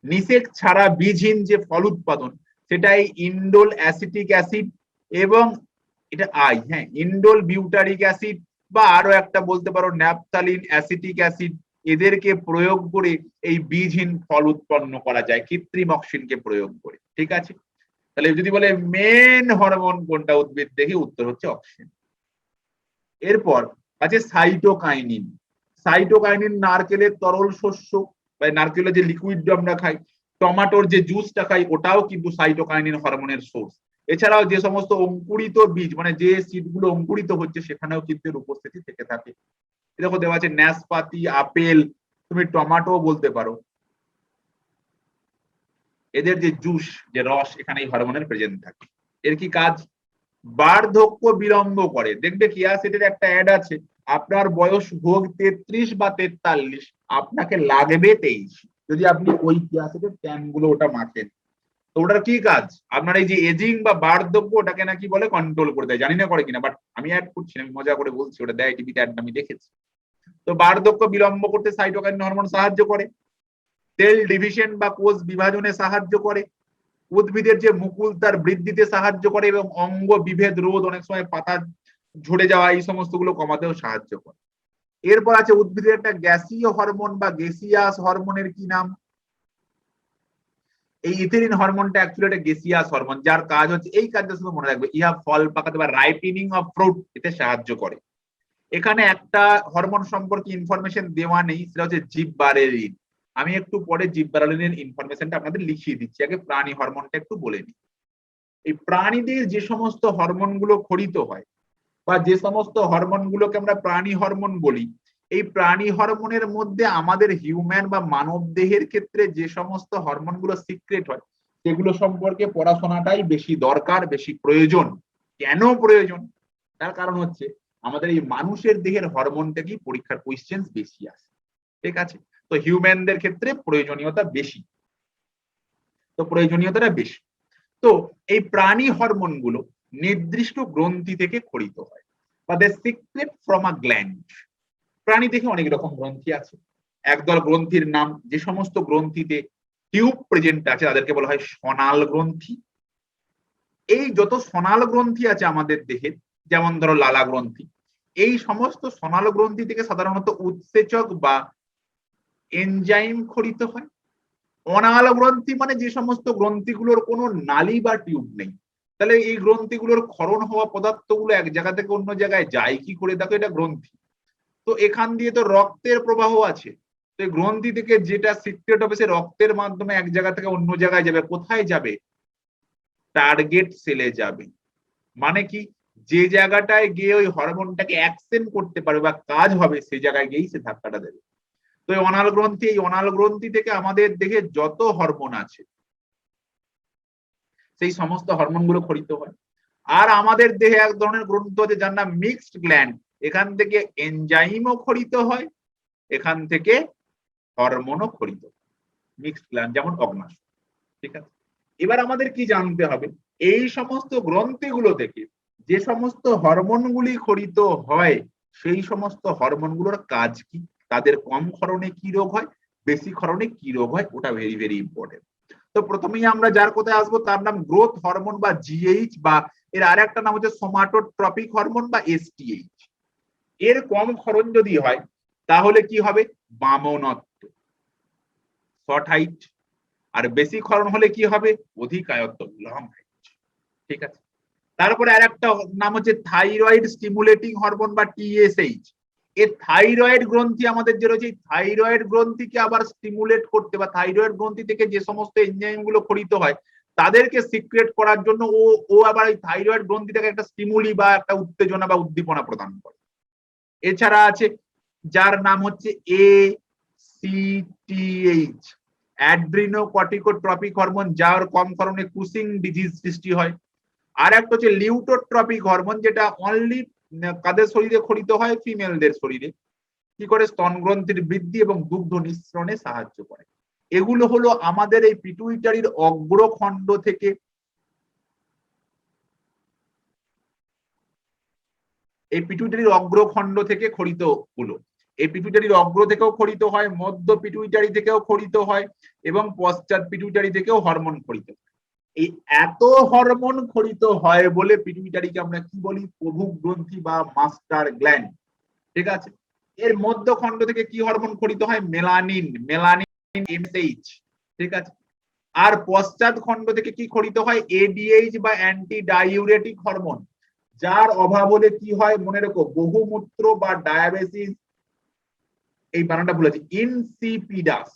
A: নিষেক ছাড়া বীজহীন যে ফল উৎপাদন সেটাই ইন্ডোল অ্যাসিটিক অ্যাসিড এবং এটা আই, হ্যাঁ, ইন্ডোল বিউটারিক অ্যাসিড বা আরো একটা বলতে পারো ন্যাপথালিন, অ্যাসিটিক অ্যাসিড, এদেরকে প্রয়োগ করে এই বীজহীন ফল উৎপন্ন করা যায় কৃত্রিম অক্সিনকে প্রয়োগ করে। ঠিক আছে, তাহলে যদি বলে মেন হরমোন কোনটা উদ্ভিদ দেখে, উত্তর হচ্ছে অক্সিন। এরপর আছে সাইটোকাইনিন। সাইটোকাইনিন নারকেলের তরল শস্য বা নারকেলের যে লিকুইড আমরা খাই, টমেটোর যে জুসটা খাই, ওটাও কিন্তু সাইটোকাইনিন হরমোনের সোর্স। এছাড়াও যে সমস্ত অঙ্কুরিত বীজ, মানে যে সিডগুলো অঙ্কুরিত হচ্ছে, সেখানেও কিন্তু এর উপস্থিতি থেকে থাকে। দেখো দেওয়া আছে নাশপাতি, আপেল, তুমি টমেটো বলতে পারো, এদের যে জুস, যে রস, এখানে এই হরমোনের প্রেজেন্ট থাকে। এর কি কাজ? বার্ধক্য বিলম্ব করে। দেখবে কিয়া সেটের একটা অ্যাড আছে, আপনার বয়স হোক 33 বা 43, আপনাকে লাগবে 23, যদি আপনি ওই কিয়া সেটের ট্যান গুলো ওটা মাখেন। তো ওটার কি কাজ? আপনার এই যে এজিং বা বার্ধক্য, ওটাকে নাকি বলে কন্ট্রোল করে দেয়, জানি না করে কিনা, বাট আমি অ্যাড করছি না, আমি মজা করে বলছি, ওটা দেয় টিভিতে, অ্যাড আমি দেখেছি। তো বার্ধক্য বিলম্ব করতে সাইটোকাইনিন হরমোন সাহায্য করে, সেল ডিভিশন বা কোষ বিভাজনে সাহায্য করে, উদ্ভিদের যে মুকুল তার বৃদ্ধিতে সাহায্য করে, এবং অঙ্গ বিভেদ রোধ, অনেক সময় পাতা ঝরে যাওয়া, এই সমস্ত গুলো কমাতেও সাহায্য করে। এরপর আছে উদ্ভিদের একটা গ্যাসীয় হরমোন বা গ্যাসিয়াস হরমোনের কি নাম? এই ইথিলিন হরমোনটা অ্যাকচুয়ালি একটা গ্যাসিয়াস হরমোন, যার কাজ হচ্ছে, এই কাজটা শুধু মনে রাখবে, ইহা ফল পাকাতে বা রাইপিনিং অফ ফ্রুট এতে সাহায্য করে। এখানে একটা হরমোন সম্পর্কে ইনফরমেশন দেওয়া নেই, সেটা হচ্ছে জিববারেলিন। আমি একটু পরে জিববারেলিনের ইনফরমেশনটা আপনাদের লিখিয়ে দিচ্ছি, আগে প্রাণী হরমোনটা একটু বলে নিই। এই প্রাণীদের যে সমস্ত হরমোন গুলো খরিত হয়, বা যে সমস্ত হরমোন গুলোকে আমরা প্রাণী হরমোন বলি, এই প্রাণী হরমোনের মধ্যে আমাদের হিউম্যান বা মানব দেহের ক্ষেত্রে যে সমস্ত হরমোন গুলো সিক্রেট হয়, সেগুলো সম্পর্কে পড়াশোনাটাই বেশি দরকার, বেশি প্রয়োজন। কেন প্রয়োজন? তার কারণ হচ্ছে আমাদের এই মানুষের দেহের হরমোন থেকেই পরীক্ষার কোয়েশ্চেন বেশি আসে। ঠিক আছে, তো হিউম্যানদের ক্ষেত্রে প্রয়োজনীয়তা বেশি, তো প্রয়োজনীয়তাটা বেশি। তো এই প্রাণী হরমোন গুলো নির্দিষ্ট গ্রন্থি থেকে খরিত হয়, বা দে সিক্রেট ফ্রম আ গ্ল্যান্ড। প্রাণী দেখে অনেক রকম গ্রন্থি আছে, একদল গ্রন্থির নাম, যে সমস্ত গ্রন্থিতে টিউব প্রেজেন্ট আছে তাদেরকে বলা হয় সনাল গ্রন্থি। এই যত সনাল গ্রন্থি আছে আমাদের দেহের, যেমন ধরো লালা গ্রন্থি, এই সমস্ত সনাল গ্রন্থি থেকে সাধারণত উৎসেচক বা এনজাইম খরিত হয়। অনাল গ্রন্থি মানে যে সমস্ত গ্রন্থিগুলোর কোনো নালী বা টিউব নেই, তাহলে এই গ্রন্থিগুলোর ক্ষরণ হওয়া পদার্থগুলো এক জায়গা থেকে অন্য জায়গায় যায় কি করে? দেখো, এটা গ্রন্থি। তো এখান দিয়ে তো রক্তের প্রবাহ আছে, তো এই গ্রন্থি থেকে যেটা সিক্রেট হবে, সে রক্তের মাধ্যমে এক জায়গা থেকে অন্য জায়গায় যাবে। কোথায় যাবে? টার্গেট সেলে যাবে। মানে কি, যে জায়গাটায় গিয়ে ওই হরমোনটাকে অ্যাকশন করতে পারবে বা কাজ হবে, সেই জায়গায় গিয়েই সে ধাক্কাটা দেবে। তো এই অনাল গ্রন্থি, এই অনাল গ্রন্থি থেকে আমাদের দেহে যত হরমোন আছে, সেই সমস্ত হরমোন গুলো খরিত হয়। আর আমাদের দেহে এক ধরনের গ্রন্থি আছে যার নাম মিক্সড গ্ল্যান্ড, এখান থেকে এনজাইমও খরিত হয়, এখান থেকে হরমোনও খরিত। মিক্সড গ্ল্যান্ড যেমন অগ্নাশয়। ঠিক আছে, এবার আমাদের কি জানতে হবে, এই সমস্ত গ্রন্থিগুলো থেকে যে সমস্ত হরমোনগুলি খরিত হয়, সেই সমস্ত হরমোনগুলোর কাজ কি, তাদের কম ক্ষরণে কি রোগ হয়, বেশি ক্ষরণে কি রোগ হয়, ওটা ভেরি ভেরি ইম্পর্টেন্ট। তো প্রথমেই আমরা যার কথায় আসবো তার নাম গ্রোথ হরমোন বা জিএইচ, বা এর আরেকটা নাম হচ্ছে সোমাটোট্রপিক হরমোন বা এসটিএইচ। এর কম ক্ষরণ যদি হয় তাহলে কি হবে? বামনত্ব, শর্ট হাইট। আর বেশি ক্ষরণ হলে কি হবে? অধিকায়ত্ব, লং হাইট। ঠিক আছে, তারপরে আরেকটা নাম হচ্ছে থাইরয়েড স্টিমুলেটিং হরমোন বা টিএসএইচ। এই থাইরয়েড গ্রন্থি আমাদের যে রয়েছে, থাইরয়েড গ্রন্থিকে আবার স্টিমুলেট করতে, বা থাইরয়েড গ্রন্থি থেকে যে সমস্ত এনজাইম গুলো খরিত হয় তাদেরকে সিক্রেট করার জন্য ও আবার এই থাইরয়েড গ্রন্থিটাকে একটা স্টিমুলি বা একটা উত্তেজনা বা উদ্দীপনা প্রদান করে। এছাড়া আছে যার নাম হচ্ছে এসিটিএইচ, অ্যাড্রিনোকর্টিকোট্রপিক হরমোন, যার কম কারণে কুসিং ডিজিজ সৃষ্টি হয়। আর একটা হচ্ছে লিউটোট্রপিক হরমোন, যেটা অনলি কাদের শরীরে খরিত হয়? ফিমেলদের শরীরে। কি করে? স্তন গ্রন্থির বৃদ্ধি এবং দুগ্ধ নিঃসরণে সাহায্য করে। এগুলো হলো আমাদের এই পিটুইটারির অগ্রখণ্ড থেকে, এই পিটুইটারির অগ্রখণ্ড থেকে খরিত গুলো। এই পিটুইটারির অগ্র থেকেও খরিত হয়, মধ্য পিটুইটারি থেকেও খরিত হয়, এবং পশ্চাৎ পিটুইটারি থেকেও হরমোন খরিত হয়। এই এত হরমোন খরিত হয় বলে পিটুইটারিকে আমরা কি বলি, প্রভুক গ্রন্থি বা মাস্টার গ্ল্যান্ড। ঠিক আছে, এর মধ্যখণ্ড থেকে কি হরমোন খরিত হয়, মেলানিন, এমএসএইচ। ঠিক আছে, আর পশ্চাৎ খণ্ড থেকে কি খরিত হয়, এডিএইচ বা অ্যান্টি ডাইউরেটিক হরমোন, যার অভাব হলে কি হয় মনে রেখো, বহুমূত্র বা ডায়াবেটিস, এই বানানটা ভুলেছি, ইনসিপিডাস,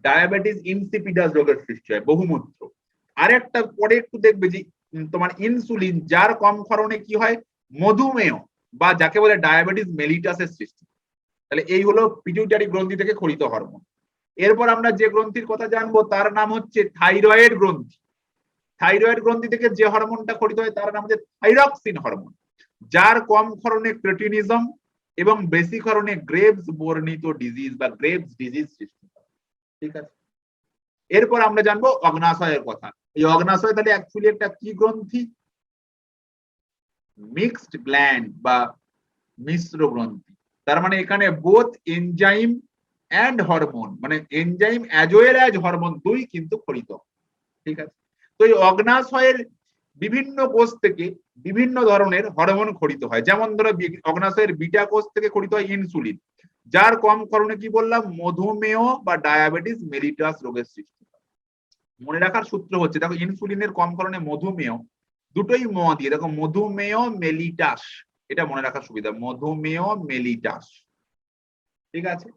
A: ডায়াবেটিস ইনসিপিডাস রোগের সৃষ্টি হয়, বহুমূত্র। আর একটা পরে একটু দেখবে যে তোমার ইনসুলিন, যার কম ক্ষরণে কি হয়, মধুমেহ বা যাকে বলে ডায়াবেটিস মেলিটাসের সৃষ্টি। তাহলে এই হলো পিটুইটারি গ্রন্থি থেকে খরিত হরমোন। এরপর আমরা যে গ্রন্থির কথা জানবো তার নাম হচ্ছে থাইরয়েড গ্রন্থি। থাইরয়েড গ্রন্থি থেকে যে হরমোনটা খরিত হয় তার নাম হচ্ছে থাইরক্সিন হরমোন, যার কম ক্ষরণে ক্রেটিনিজম এবং বেশি ক্ষরণে গ্রেভস বর্ণিত ডিজিজ বা গ্রেভস ডিজিজ সৃষ্টি হয়। ঠিক আছে, এরপর আমরা জানবো অগ্নাশয়ের কথা। এই অগ্নাশয় তাহলে অ্যাকচুয়ালি একটা কি গ্রন্থি, মিক্সড গ্ল্যান্ড বা মিশ্র গ্রন্থি। তার মানে এখানে বোথ এনজাইম অ্যান্ড হরমোন, মানে enzyme as well as hormone দুই কিন্তু খরিত। ঠিক আছে, তো এই অগ্নাশয়ের বিভিন্ন কোষ থেকে বিভিন্ন ধরনের হরমোন খরিত হয়। যেমন ধরো অগ্নাশয়ের বিটা কোষ থেকে খরিত হয় ইনসুলিন, যার কম ক্ষরণে কি বললাম, মধুমেহ বা ডায়াবেটিস মেলিটাস রোগের সৃষ্টি হয়। মনে রাখার সূত্র হচ্ছে, দেখো ইনসুলিনের কম ক্ষরণে মধুমেহ, দুটোই ম দিয়ে দেখো, মধুমেহ মেলিটাস, এটা মনে রাখার সুবিধা, মধুমেহ মেলিটাস। ঠিক আছে,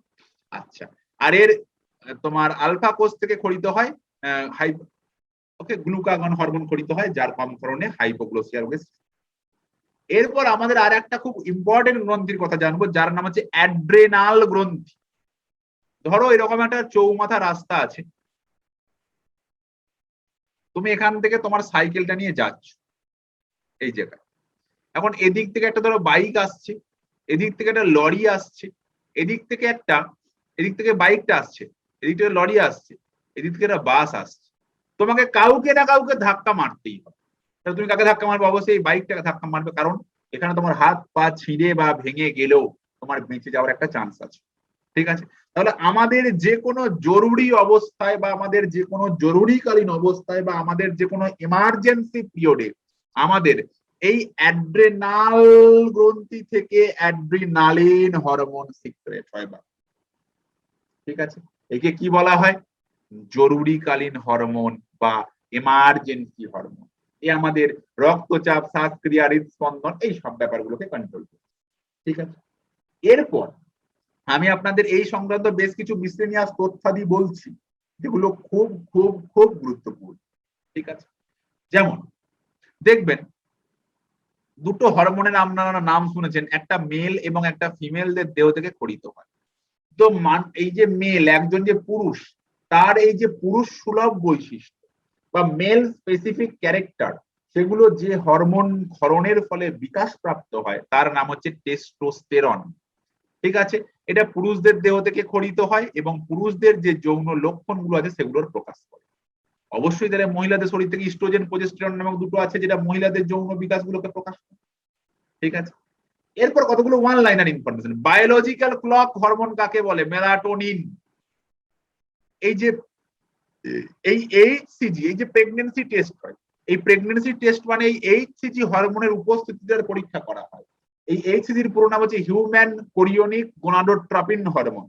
A: আচ্ছা, আর এর তোমার আলফা কোষ থেকে খরিত হয় ওকে গ্লুকাগন হরমোন খরিত হয়, যার কম ক্ষরণে হাইপোগ্লোসিয়া রোগের। এরপর আমাদের আর একটা খুব ইম্পর্টেন্ট গ্রন্থির কথা জানবো, যার নাম হচ্ছে অ্যাড্রেনাল গ্রন্থি। ধরো এরকম একটা চৌমাথা রাস্তা আছে, তুমি এখান থেকে তোমার সাইকেলটা নিয়ে যাচ্ছ এই জায়গায়। এখন এদিক থেকে একটা ধরো বাইক আসছে, এদিক থেকে একটা লরি আসছে, এদিক থেকে বাইকটা আসছে, এদিক থেকে লরি আসছে, এদিক থেকে একটা বাস আসছে। তোমাকে কাউকে না কাউকে ধাক্কা মারতেই হবে। তুমি কাকে ধাক্কা মারবে, অবশ্যই বাইকটাকে ধাক্কা মারবে, কারণ এখানে তোমার হাত পা ছিঁড়ে বা ভেঙে গেলেও তোমার বেঁচে যাওয়ার একটা চান্স আছে। ঠিক আছে, তাহলে আমাদের যে কোনো জরুরি অবস্থায় বা আমাদের যে কোনো জরুরিকালীন অবস্থায় বা আমাদের যে কোনো এমার্জেন্সি পিরিয়ডে আমাদের এই অ্যাড্রেনাল গ্রন্থি থেকে অ্যাড্রিনালিন হরমোন সিক্রেট হয়। ঠিক আছে, একে কি বলা হয়, জরুরিকালীন হরমোন বা এমার্জেন্সি হরমোন। এই আমাদের রক্তচাপ, শ্বাসক্রিয়া, হৃদস্পন্দন, এই সব ব্যাপারগুলোকে কন্ট্রোল করে। ঠিক আছে, এরপর আমি আপনাদের এই সংক্রান্ত বেশ কিছু মিসলেনিয়াস তথ্যাদি বলছি, যেগুলো খুব খুব খুব গুরুত্বপূর্ণ। ঠিক আছে, যেমন দেখবেন দুটো হরমোনের আপনারা নাম শুনেছেন, একটা মেল এবং একটা ফিমেলদের দেহ থেকে খরিত হয়। তো এই যে মেল, একজন যে পুরুষ, তার এই যে পুরুষ সুলভ বৈশিষ্ট্য বা মেল স্পেসিফিক ক্যারেক্টার, সেগুলো যে হরমোন ক্ষরণের ফলে বিকাশ প্রাপ্ত হয় তার নাম হচ্ছে টেস্টোস্টেরন। ঠিক আছে, এটা পুরুষদের দেহ থেকে খরিত হয় এবং পুরুষদের যে যৌন লক্ষণগুলো আছে সেগুলোর প্রকাশ করে। অবশ্যই তাহলে মহিলাদের শরীর থেকে ইস্ট্রোজেন, প্রোজেস্টেরন নামক দুটো আছে, যেটা মহিলাদের যৌন বিকাশগুলোকে প্রকাশ করে। ঠিক আছে, এরপর কতগুলো one liner information. Biological clock hormone কাকে বলে, মেলাটোনিন। এই যে এইচসিজি, এই যে প্রেগন্যান্সি টেস্ট হয়, এই প্রেগন্যান্সি টেস্ট মানে এই এইচসিজি হরমোনের উপস্থিতির পরীক্ষা করা হয়। এই এইচসিজির পুরো নাম হচ্ছে হিউম্যান কোরিওনিক গোনাডোট্রপিন হরমোন।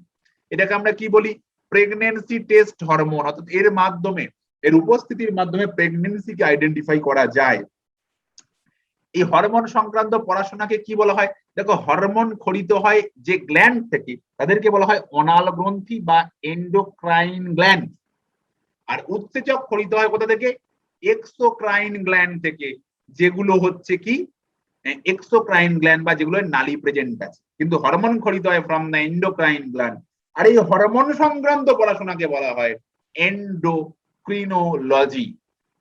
A: এটাকে আমরা কি বলি, প্রেগন্যান্সি টেস্ট হরমোন। অর্থাৎ এর মাধ্যমে, এর উপস্থিতির মাধ্যমে প্রেগন্যান্সিকে আইডেন্টিফাই করা যায়। এই হরমোন সংক্রান্ত পড়াশোনাকে কি বলা হয়, দেখো হরমোন খরিত হয় যে গ্ল্যান্ড থেকে তাদেরকে বলা হয় অনাল গ্রন্থি বা এন্ডোক্রাইন গ্ল্যান্ড। আর উৎসেচক খরিত হয় কোথা থেকে, এক্সোক্রাইন গ্ল্যান্ড থেকে, যেগুলো হচ্ছে কি এক্সোক্রাইন গ্ল্যান্ড বা যেগুলো নালী প্রেজেন্ট আছে। কিন্তু হরমোন খরিত হয় ফ্রম দ্য এন্ডোক্রাইন গ্ল্যান্ড। আর এই হরমোন সংক্রান্ত পড়াশোনাকে বলা হয় এন্ডোক্রিনোলজি।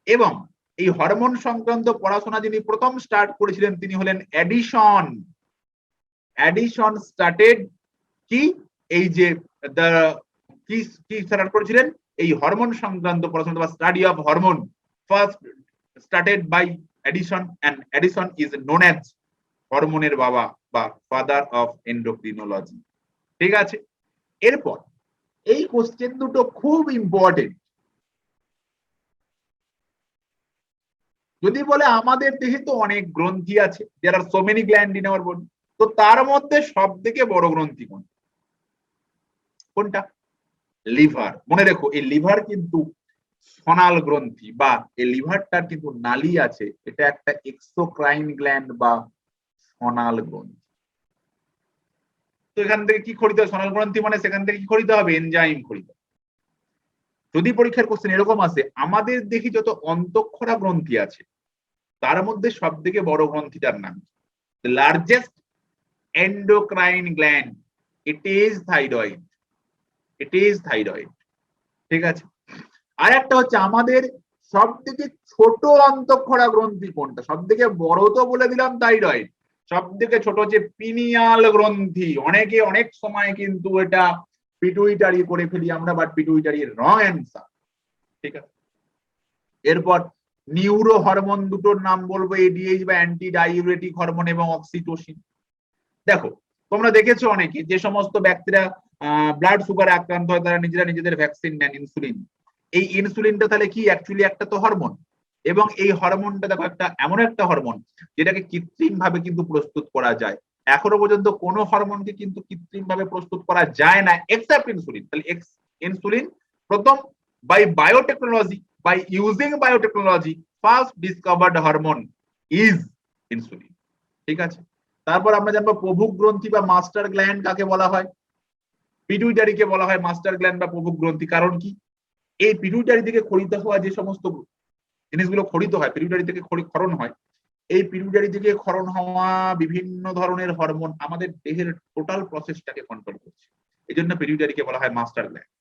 A: এবং এই হরমোন সংক্রান্ত পড়াশোনা যিনি প্রথম স্টার্ট করেছিলেন তিনি হলেন এডিসন। এডিসন স্টার্টেড কি, এই যে কি স্টার্ট করেছিলেন, এই হরমোন সংক্রান্ত পড়াশোনা বা study of hormone first started by Edison, and Edison is known as হরমোনের বাবা বা ফাদার অফ এন্ডোক্রিনোলজি। ঠিক আছে, এরপর এই কোশ্চেন দুটো খুব ইম্পর্টেন্ট। যদি বলে আমাদের দেহে তো অনেক গ্রন্থি আছে, there are so many gland in our body, তো তার মধ্যে সব থেকে বড় গ্রন্থি কোনটা? লিভার। মনে রেখো এই লিভার কিন্তু সনাল গ্রন্থি, বা এই লিভারটার কিন্তু নালী আছে, এটা একটা এক্সোক্রাইন গ্ল্যান্ড বা সনাল গ্রন্থি। তো এখান থেকে কি খরিতে হবে? সনাল গ্রন্থি মানে সেখান থেকে কি খরিতে হবে? এনজাইম খরিতে হবে। যদি পরীক্ষার কোশ্চেন এরকম আসে, আমাদের দেখি যত অন্তঃক্ষরা গ্রন্থি আছে তার মধ্যে সব থেকে বড় গ্রন্থিটার নাম, largest endocrine gland, it is thyroid. It is thyroid. ঠিক আছে। আর একটা হচ্ছে আমাদের সব থেকে ছোট অন্তঃক্ষরা গ্রন্থি কোনটা? সব থেকে বড় তো বলে দিলাম থাইরয়েড, সব থেকে ছোট হচ্ছে পিনিয়াল গ্রন্থি। অনেকে অনেক সময় কিন্তু এটা পিটুইটারি করে ফেলি আমরা, বাট পিটুইটারি রং অ্যান্সার। ঠিক আছে। এরপর নিউরো হরমোন দুটোর নাম বলবো, এডিএইচ বা অ্যান্টি ডাইউরেটিক হরমোন এবং অক্সিটোসিন। দেখো তোমরা দেখেছো অনেকে যে সমস্ত ব্যক্তিরা ব্লাড সুগারে আক্রান্ত হয় তারা নিজেরা নিজেদের ভ্যাকসিন নেন, ইনসুলিন। এই ইনসুলিনটা তাহলে কি? অ্যাকচুয়ালি একটা তো হরমোন, এবং এই হরমোনটা দেখো একটা এমন একটা হরমোন যেটাকে কৃত্রিম ভাবে কিন্তু প্রস্তুত করা যায়। এখনো পর্যন্ত কোনো হরমোনকে কিন্তু কৃত্রিম ভাবে প্রস্তুত করা যায় না এক্সেপ্ট ইনসুলিন। তাহলে ইনসুলিন প্রথম by biotechnology, by using biotechnology first discovered hormone is insulin. ঠিক আছে। তারপর আমরা জানবো প্রভুক গ্রন্থি বা মাস্টার গ্ল্যান্ড কাকে বলা হয়? পিটুইটারিকে বলা হয় মাস্টার গ্ল্যান্ড বা প্রভুক গ্রন্থি। কারণ কি? এই পিটুইটারি থেকে খরিত হওয়া যে সমস্ত জিনিসগুলো খরিত হয়, পিটুইটারি থেকে ক্ষরণ হয়, এই পিটুইটারি থেকে ক্ষরণ হওয়া বিভিন্ন ধরনের হরমোন আমাদের দেহের টোটাল প্রসেসটাকে কন্ট্রোল করছে। এই জন্য পিটুইটারিকে বলা হয় মাস্টার গ্ল্যান্ড।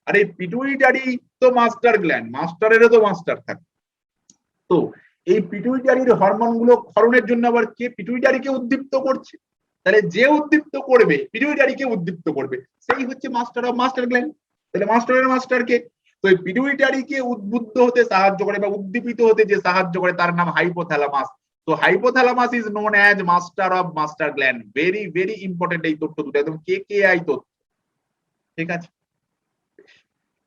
A: আর এই পিটুইটারি তো মাস্টার গ্ল্যান্ড, মাস্টারেরও তো মাস্টার থাকে। তো এই পিটুইটারির হরমোন গুলো ক্ষরণের জন্য আবার কে পিটুইটারিকে উদ্দীপ্ত করছে? তাহলে যে উদ্দীপ্ত করবে, পিটুইটারিকে উদ্দীপ্ত করবে, সেই হচ্ছে মাস্টার অফ মাস্টার গ্ল্যান্ড। তাহলে মাস্টারের মাস্টার কে? তো এই পিটুইটারিকে উদ্বুদ্ধ হতে সাহায্য করে বা উদ্দীপিত হতে যে সাহায্য করে তার নাম হাইপোথ্যালামাস। তো hypothalamus is known as master of master gland. Very very important এই তথ্য দুটো, একদম কে কে আই তথ্য। ঠিক আছে।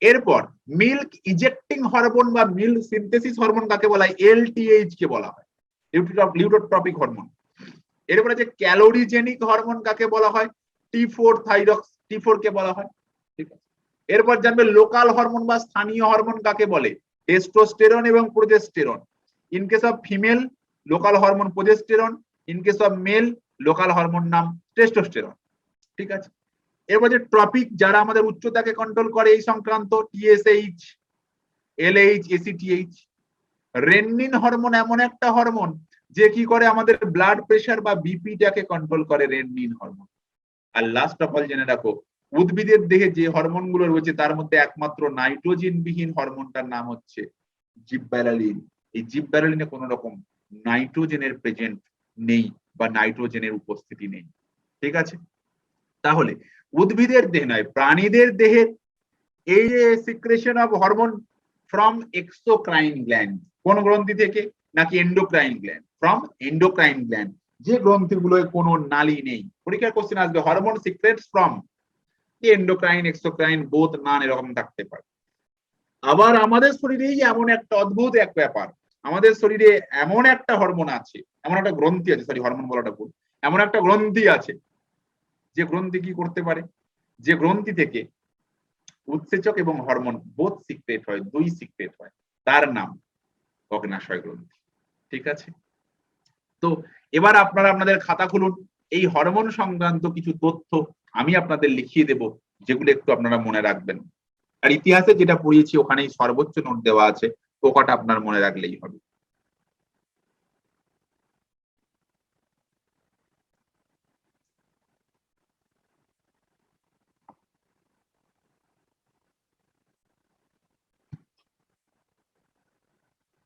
A: এরপর মিল্ক ইজেক্টিং হরমোন বা মিল্ক সিনথেসিস হরমোন কাকে বলা হয়? এলটিএইচ কে বলা হয়, লিউটোট্রপিক হরমোন। এরপর আছে ক্যালোরিজেনিক হরমোন কাকে বলা হয়? টি4 থাইরক্স, টি4 কে বলা হয়। ঠিক আছে। এরপর জানবে লোকাল হরমোন বা স্থানীয় হরমোন কাকে বলে? টেস্টোস্টেরন এবং progesterone. In case of female local hormone progesterone, in case of male local hormone নাম টেস্টোস্টেরন। ঠিক আছে। এরপর যে ট্রপিক, যারা আমাদের উচ্চতাকে কন্ট্রোল করে এই সংক্রান্ত, টিএসএইচ, এলএইচ, এসিটিএইচ। রেননিন হরমোন এমন একটা হরমোন যে কি করে? আমাদের ব্লাড প্রেশার বা বিপিটাকে কন্ট্রোল করে, রেননিন হরমোন। আর লাস্ট অফ অল জেনে রাখো, উদ্ভিদের দেহে যে হরমোন গুলো রয়েছে তার মধ্যে একমাত্র নাইট্রোজেন বিহীন হরমোনটার নাম হচ্ছে জিববারেলিন। এই জিববারেলিনে কোনো রকম নাইট্রোজেনের প্রেজেন্ট নেই বা নাইট্রোজেনের উপস্থিতি নেই। ঠিক আছে। তাহলে উদ্ভিদের দেহে নয়, প্রাণীদের দেহের এই যে secretion of hormone from exocrine gland, কোন গ্রন্থি থেকে? নাকি endocrine gland, from endocrine gland, যে গ্রন্থিগুলোয় কোনো নালী নেই। পরীক্ষার কোশ্চেন আসবে hormone secrets from endocrine, exocrine, both, none, এরকম থাকতে পারে। আবার আমাদের শরীরেই এমন একটা অদ্ভুত এক ব্যাপার, আমাদের শরীরে এমন একটা হরমোন আছে, এমন একটা গ্রন্থি আছে, সরি হরমোন বলাটা ভুল, এমন একটা গ্রন্থি আছে যে গ্রন্থি কি করতে পারে? যে গ্রন্থি থেকে উৎসেচক এবং হরমোন বোথ সিক্রেট হয়, দুই সিক্রেট হয়, তার নাম অগ্নাশয় গ্রন্থি। ঠিক আছে। তো এবার আপনারা আপনাদের খাতা খুলুন, এই হরমোন সংক্রান্ত কিছু তথ্য আমি আপনাদের লিখিয়ে দেব, যেগুলো একটু আপনারা মনে রাখবেন। আর ইতিহাসে যেটা পড়িয়েছি ওখানেই সর্বোচ্চ নোট দেওয়া আছে, ও কটা আপনার মনে রাখলেই হবে।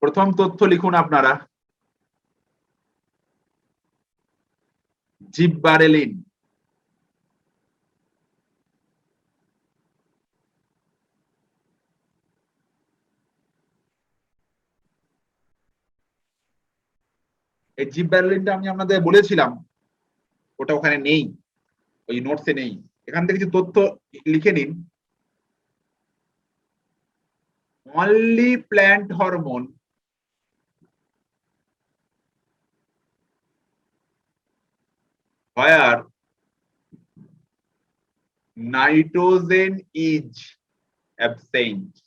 A: প্রথম তথ্য লিখুন আপনারা, জিববারেলিন। এই জিববারেলিনটা আমি আপনাদের বলেছিলাম ওটা ওখানে নেই, ওই নোটসে নেই। এখান থেকে কিছু তথ্য লিখে নিন। only plant hormone where nitrogen is absent.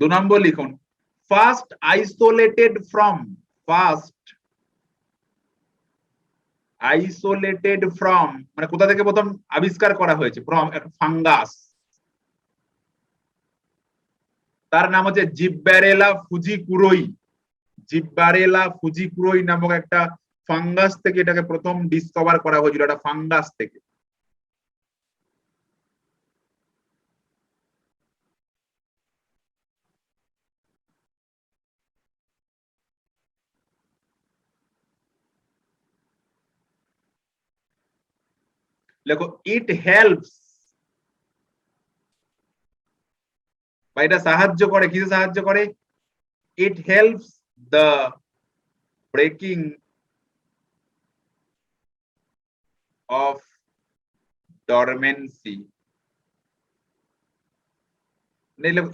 A: दो नंबर लिखুন first isolated from মানে কোথা থেকে প্রথম আবিষ্কার করা হয়েছে from ফাঙ্গাস তার নাম হচ্ছে জিব্বারেলা ফুজিকুরোই নামক একটা ফাঙ্গাস থেকে এটাকে প্রথম ডিসকভার করা হয়েছিল এটা ফাঙ্গাস থেকে লেখো ইট হেল্পস বা এটা সাহায্য করে কিসে সাহায্য করে it helps the breaking of dormancy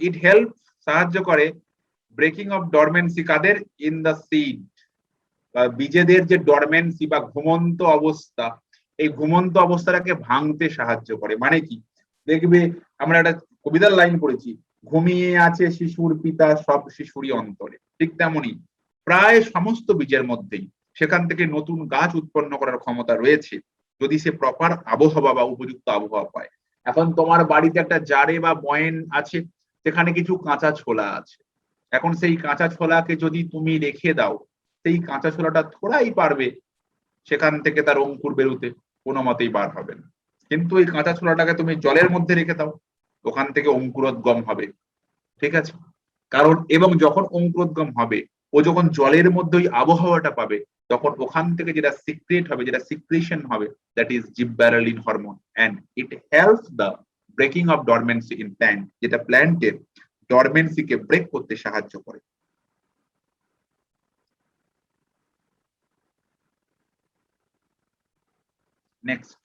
A: it help সাহায্য করে ব্রেকিং অফ ডরমেন্সি কাদের ইন দ্য সিড বা বীজেদের যে ডরমেন্সি বা ঘুমন্ত অবস্থা এই ঘুমন্ত অবস্থাটাকে ভাঙতে সাহায্য করে মানে কি দেখবে আমরা একটা কবিতার লাইন পড়েছি ঘুমিয়ে আছে শিশুর পিতা সব শিশুরই অন্তরে ঠিক তেমনই প্রায় সমস্ত বীজের মধ্যেই সেখান থেকে নতুন গাছ উৎপন্ন করার ক্ষমতা রয়েছে যদি সে প্রপার আবহাওয়া বা উপযুক্ত আবহাওয়া পায় এখন তোমার বাড়িতে একটা জারে বা বয়েন আছে সেখানে কিছু কাঁচা ছোলা আছে এখন সেই কাঁচা ছোলাকে যদি তুমি রেখে দাও সেই কাঁচা ছোলাটা থোড়াই পারবে সেখান থেকে তার অঙ্কুর বেরোতে কোনো মতেই বার হবে না কিন্তু ওই কাঁচা ছোলাটাকে তুমি জলের মধ্যে রেখে দাও ওখান থেকে অঙ্কুরোদ্গম হবে ঠিক আছে কারণ এবং যখন অঙ্কুরোদ্গম হবে ও যখন জলের মধ্যে ওই আবহাওয়াটা পাবে তখন ওখান থেকে যেটা সিক্রেট হবে যেটা সিক্রেশন হবে that is gibberellin hormone and it helps the breaking of dormancy in plant যেটা প্ল্যান্টের ডরমেন্সিকে ব্রেক করতে সাহায্য করে নেক্সট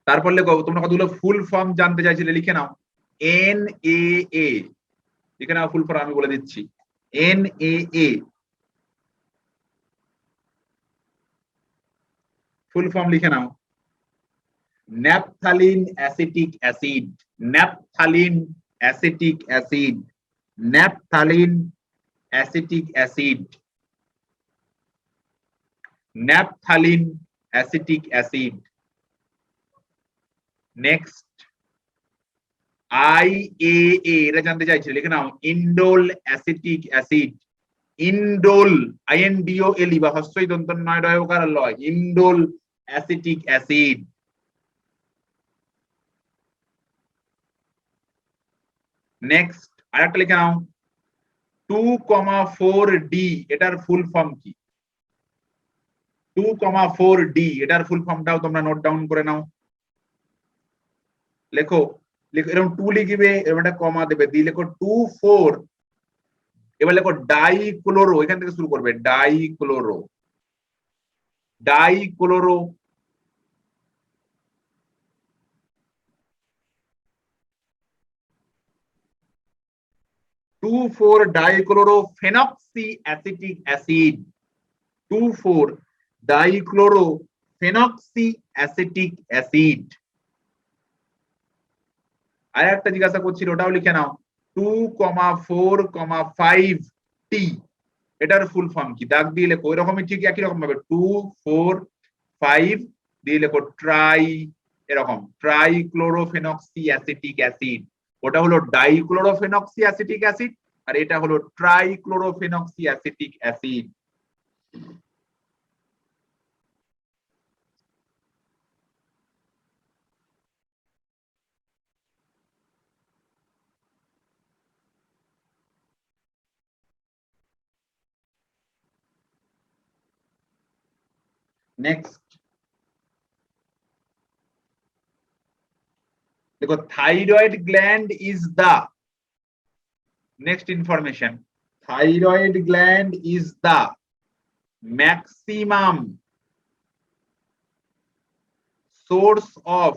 A: তারপর লেখো তোমরা কতগুলো ফুল ফর্ম জানতে চাইছিলে লিখে নাও এন এ এ লিখে নাও ফুল ফর্ম আমি বলে দিচ্ছি N A A full form লিখে নাও naphthalene acetic acid naphthalene acetic acid naphthalene acetic acid naphthalene acetic acid next IAA এটা জানতে চাইছে লিখে নাও indole acetic acid indole INDOL বা হস্যই দন্ত নয় রয়কার লয় ইন্ডোল অ্যাসিটিক অ্যাসিড নেক্সট আরেকটা লিখে নাও 2,4D এটার ফুল ফর্ম কি 2,4D এটার ফুল ফর্মটাও তোমরা নোট ডাউন করে নাও লেখো লেখো এরকম 2 লিখবে এরকম একটা কমা দেবে দিয়ে লেখো 2,4 এবার লেখো ডাইক্লোরো এখান থেকে শুরু করবে dichloro dichloro 2,4 dichlorophenoxy acetic acid 2,4 dichlorophenoxy acetic acid আর একটা জিজ্ঞাসা করছিল ওটাও লিখে নাও 2,4,5T এটার ফুল ফর্ম কি দাগ দিয়ে লেখো এরকমই ঠিক একই রকম ভাবে 2,4,5 দিয়ে লেখো ট্রাই এরকম ট্রাইক্লোরোফেনক্সি অ্যাসিটিক অ্যাসিড ওটা হলো ডাইক্লোরোফেনক্সি অ্যাসিটিক অ্যাসিড আর এটা হলো ট্রাইক্লোরোফেনক্সি অ্যাসিটিক অ্যাসিড নেক্সট देखो thyroid gland is the next information, thyroid gland is the maximum source of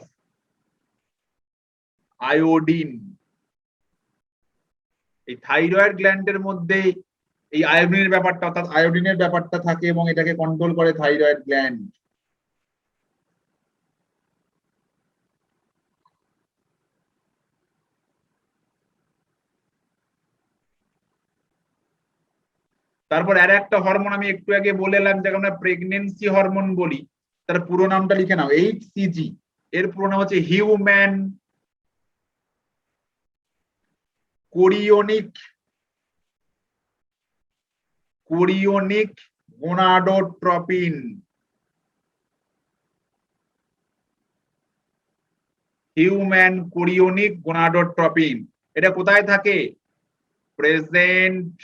A: iodine. এই থাইরয়েড গ্ল্যান্ডের মধ্যে এই আয়োডিনের ব্যাপারটা অর্থাৎ আয়োডিনের ব্যাপারটা থাকে এবং এটাকে কন্ট্রোল করে থাইরয়েড গ্ল্যান্ড। তারপর আর একটা হরমোন আমি একটু আগে বলে এলাম যাকে আমরা প্রেগনেন্সি হরমোন বলি, তার পুরো নামটা লিখে নাও এইচসিজি। এর পুরো নাম হচ্ছে human chorionic gonadotropin. Human chorionic gonadotropin এটা কোথায় থাকে? প্রেজেন্ট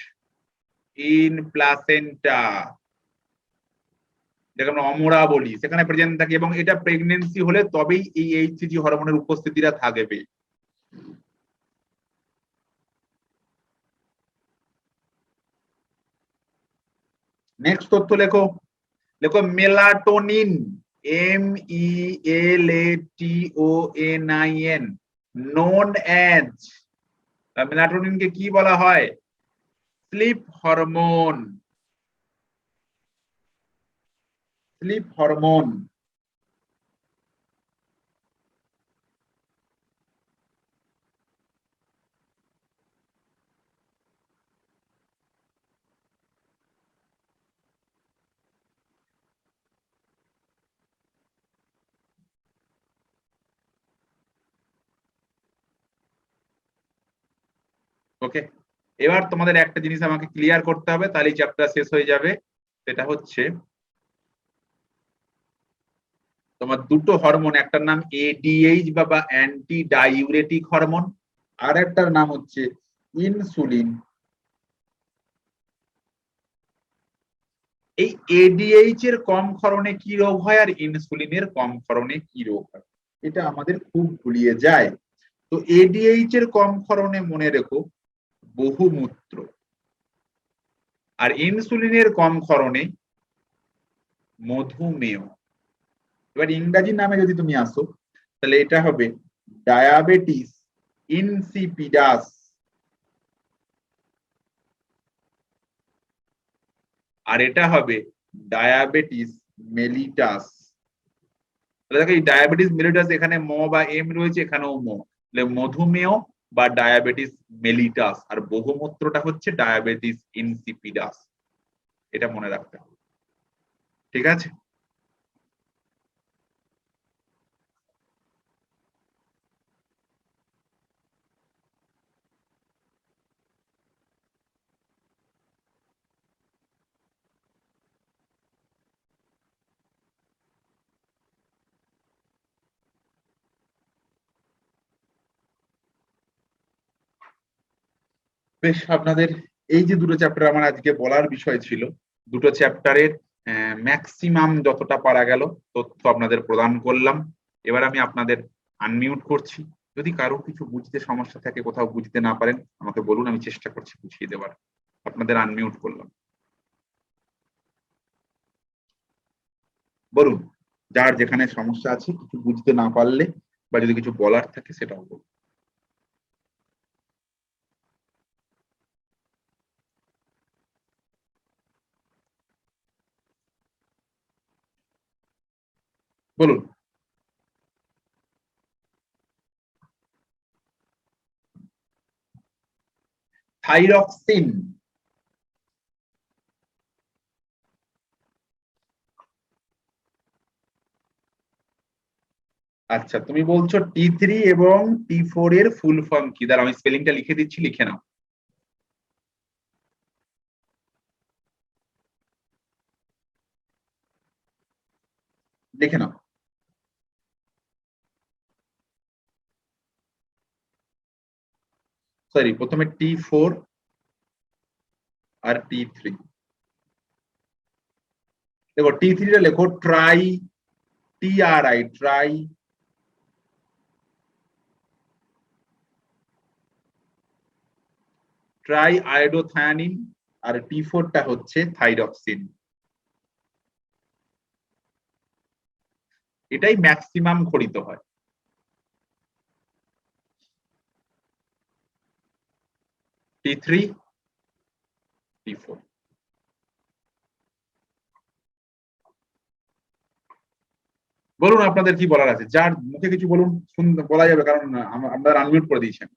A: ইন প্লাসেন্টা, যেটা আমরা অমরা বলি, সেখানে প্রেজেন্ট থাকে এবং এটা প্রেগনেন্সি হলে তবেই এই এইচসিজি হরমোনের উপস্থিতিটা থাকবে। নেক্সট তথ্য লেখো, লেখো মেলাটোনিন, MELATONIN, নোন অ্যাজ, মেলাটোনিনকে কি বলা হয়? Sleep hormone. Sleep hormone. Okay, এবার তোমাদের একটা জিনিস আমাকে ক্লিয়ার করতে হবে, তাহলে চ্যাপ্টার শেষ হয়ে যাবে। সেটা হচ্ছে তোমার দুটো হরমোন, একটার নাম ADH বা অ্যান্টি ডাইউরেটিক হরমোন, আর একটার নাম হচ্ছে ইনসুলিন। এই ADH এর কম ক্ষরণে কি রোগ হয় আর ইনসুলিনের কম ক্ষরণে কি রোগ হয়, এটা আমাদের খুব ভুলিয়ে যায়। তো ADH এর কম ক্ষরণে মনে রেখো বহুমূত্র, আর ইনসুলিনের কম ক্ষরণে মধুমেহ। এবার ইংরাজি নামে যদি তুমি আসো তাহলে এটা হবে ডায়াবেটিস ইনসিপিডাস, আর এটা হবে ডায়াবেটিস মেলিটাস। তাহলে দেখো এই ডায়াবেটিস মেলিটাস, এখানে ম বা এম রয়েছে, এখানেও ম, তাহলে মধুমেহ বা ডায়াবেটিস মেলিটাস, আর বহুমূত্রটা হচ্ছে ডায়াবেটিস ইনসিপিডাস। এটা মনে রাখতে হবে, ঠিক আছে? বেশ, আপনাদের এই যে দুটো চ্যাপ্টার আমার আজকে বলার বিষয় ছিল, দুটো চ্যাপ্টারের ম্যাক্সিমাম যতটা পারা গেল তথ্য আপনাদের প্রদান করলাম। এবার আমি আপনাদের আনমিউট করছি, যদি কারো কিছু বুঝতে সমস্যা থাকে, কোথাও বুঝতে না পারেন আমাকে বলুন, আমি চেষ্টা করছি বুঝিয়ে দেওয়ার। আপনাদের আনমিউট করলাম, বলুন যার যেখানে সমস্যা আছে, কিছু বুঝতে না পারলে বা যদি কিছু বলার থাকে সেটাও বলুন। বলুন। থাইরক্সিন, আচ্ছা তুমি বলছো T3 এবং T4 এর ফুল ফর্ম কি? দাঁড়াও আমি স্পেলিংটা লিখে দিচ্ছি, লিখে নাও। লিখে নাও। সরি, প্রথমে T4 আর T3। দেখো T3 টা লেখো ট্রাই, TRI ট্রাই ট্রাই আয়োডোথায়ানিন, আর T4টা হচ্ছে থাইরক্সিন। এটাই ম্যাক্সিমাম খরিত হয়। T3, T4। বলুন আপনাদের কি বলার আছে, যার মুখে কিছু বলুন, বলা যাবে, কারণ আপনারা আনমিউট করে দিয়েছেন।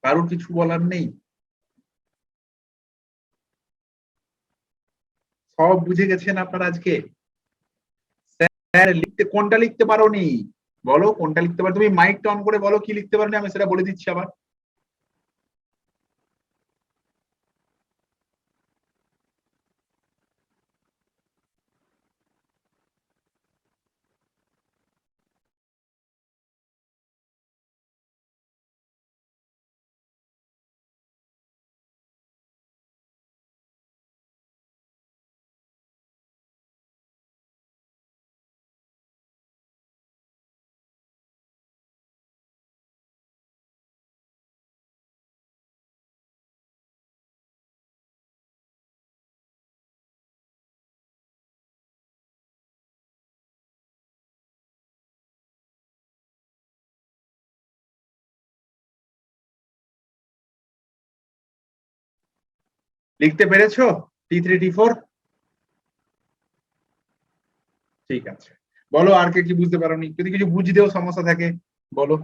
A: কারোর কিছু বলার নেই? সব বুঝে গেছেন আপনারা আজকে? স্যার লিখতে কোনটা লিখতে পারোনি বলো, কোনটা লিখতে পারো? তুমি মাইকটা অন করে বলো কি লিখতে পারোনি, আমি সেটা বলে দিচ্ছি আবার। লিখতে পেরেছো T3, T4? ঠিক আছে, বলো আর কে কি বুঝতে পারোনি, যদি কিছু বুঝতেও সমস্যা থাকে বলো।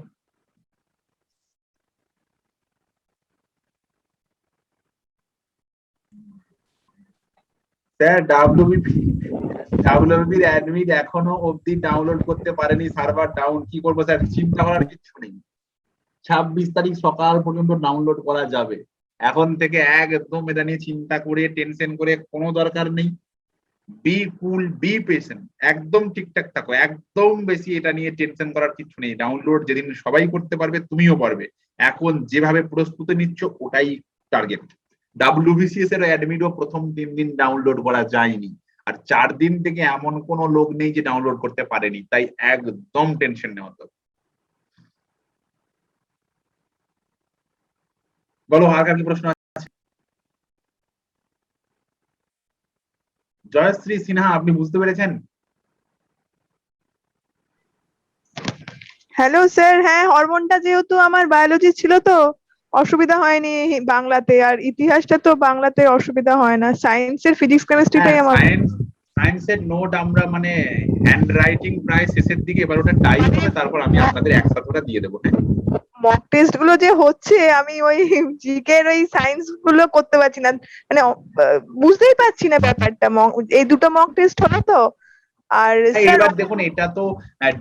A: স্যার ডাব্লিউবিপির অ্যাডমিট এখনো অবধি ডাউনলোড করতে পারেনি, সার্ভার ডাউন। কি করবো স্যার, চিন্তা করার কিছু নেই, 26 তারিখ সকাল পর্যন্ত ডাউনলোড করা যাবে। এখন থেকে একদম এটা নিয়ে চিন্তা করে টেনশন করে কোনো দরকার নেই। বি কুল, বি পেশেন্ট, একদম ঠিকঠাক থাকো, একদম বেশি এটা নিয়ে টেনশন করার কিছু নেই। ডাউনলোড যেদিন সবাই করতে পারবে তুমিও পারবে। এখন যেভাবে প্রস্তুতি নিচ্ছ ওটাই টার্গেট। WBCS এর অ্যাডমিটও প্রথম 3 দিন ডাউনলোড করা যায়নি, আর 4 দিন থেকে এমন কোনো লোক নেই যে ডাউনলোড করতে পারেনি, তাই একদম টেনশন নেওয়া তো। বলো আর কি প্রশ্ন আছে? জয়শ্রী সিনহা, আপনি বুঝতে পেরেছেন?
C: হ্যালো স্যার, হ্যাঁ হরমোনটা যেহেতু আমার বায়োলজি ছিল তো অসুবিধা হয়নি বাংলাতে, আর ইতিহাসটা তো বাংলাতে অসুবিধা হয় না, সায়েন্সের ফিজিক্স কেমিস্ট্রিটাই আমার।
A: সায়েন্সের নোট আমরা মানে হ্যান্ড রাইটিং প্রায় শেষের দিকে, এবার ওটা টাইপ হবে, তারপর আমি আপনাদের একসাথে ওটা দিয়ে দেবো। হ্যাঁ,
C: মক টেস্ট গুলো যে হচ্ছে আমি ওই জিকে এর ওই সায়েন্স গুলো করতে পারছি না, মানে বুঝতেই পারছি না ব্যাপারটা। এই দুটো মক টেস্ট হলো তো। আর স্যার
A: এবার দেখুন, এটা তো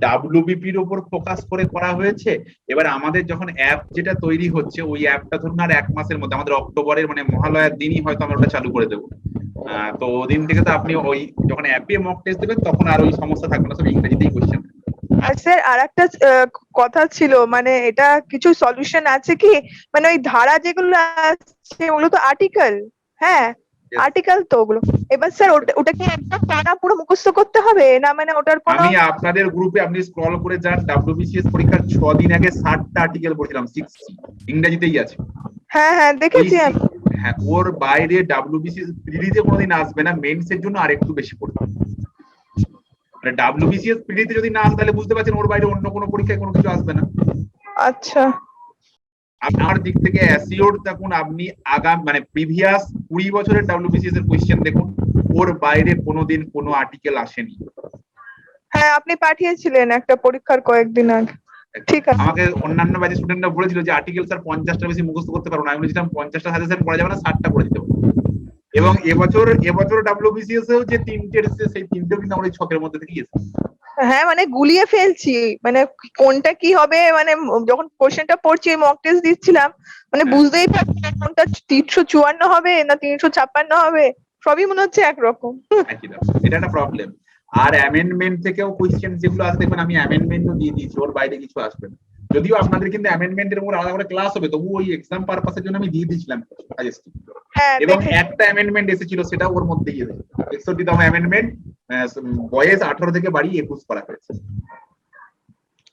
A: ডাব্লিউবিপির উপর ফোকাস করে করা হয়েছে। এবার আমাদের যখন অ্যাপ যেটা তৈরি হচ্ছে, ওই অ্যাপটা ধরুন আর 1 মাসের মধ্যে, আমাদের অক্টোবরের মানে মহালয়ার দিনই হয়তো আমরা ওটা চালু করে দেবো। তো ওদিন থেকে তো আপনি ওই যখন অ্যাপে মক টেস্ট দেবেন তখন আর ওই সমস্যা থাকবে না, সব ইংরেজিতেই কোশ্চেন।
C: আর স্যার আর একটা কথা ছিল, মানে এটা কিছু সলিউশন আছে কি? মানে ওই ধারা যেগুলো আছে ওগুলো তো আর্টিকেল, হ্যাঁ আর্টিকেল তো ওগুলো। এবার স্যার ওটা কি একদম টানা পুরো মুখস্থ করতে হবে না, মানে ওটার কোনো?
A: আমি আপনাদের গ্রুপে আপনি স্ক্রল করে যান, WBCS পরীক্ষার 6 দিন আগে 60টা আর্টিকেল পড়ছিলাম, 60 ইংরেজিতেই আছে।
C: হ্যাঁ হ্যাঁ দেখেছি আমি।
A: হ্যাঁ, ওর বাইরে WBCS প্রিলিতে কোনোদিন আসবে না, মেইনসের জন্য আর একটু বেশি পড়বে। মানে WBCS প্রিলিতে যদি না আসে তাহলে বুঝতে পারছেন ওর বাইরে অন্য কোনো পরীক্ষায় কোনো কিছু আসবে না।
C: আচ্ছা,
A: আপনার দিক থেকে অ্যাসিওর থাকুন, আপনি আগাম মানে প্রিভিয়াস 20 বছরের WBCS এর কোশ্চেন দেখুন, ওর বাইরে কোনোদিন কোনো আর্টিকেল আসেনি।
C: হ্যাঁ আপনি পাঠিয়েছিলেন একটা পরীক্ষার কয়েকদিন আগে। ঠিক আছে।
A: আমাকে অন্যান্য ব্যাচের স্টুডেন্টরা বলেছিল যে আর্টিকেল স্যার 50টা বেশি মুখস্থ করতে পারবো না, আমি বলেছিলাম 50টা সাজেশন করা যাবে না, 60টা করে দিতে হবে। এবং এবছর WBCS এও যে 3টে এসেছে সেই 3টেও কিন্তু আমরা এই ছকের মধ্যে থেকেই এসেছে।
C: হ্যাঁ মানে গুলিয়ে ফেলছি, মানে কোনটা কি হবে, মানে যখন কোশ্চেনটা পড়ছি মক টেস্ট দিচ্ছিলাম, মানে বুঝতেই পারছি না কোনটা 354 হবে না 356 হবে, সবই মনে হচ্ছে একরকম।
A: একই ব্যাপার, এটা একটা প্রবলেম। আর অ্যামেন্ডমেন্ট থেকেও কোশ্চেন যেগুলো আছে দেখবেন, আমি অ্যামেন্ডমেন্টও দিয়ে দিয়েছি, ওর বাইরে কিছু আসবে না। যদিও আপনাদের কিন্তু অ্যামেন্ডমেন্টের উপর আলাদা করে ক্লাস হবে, তবু ওই এক্সাম পারপাসের জন্য আমি দিয়ে দিয়েছিলাম সাজেস্টিভ।
C: হ্যাঁ
A: এবং
C: দেখেছি।
A: একটা অ্যামেন্ডমেন্ট এসেছিল, সেটা ওর মধ্যেই এসেছে 61তম অ্যামেন্ডমেন্ট, বয়স 18 থেকে বাড়িয়ে 21 করা হয়েছে।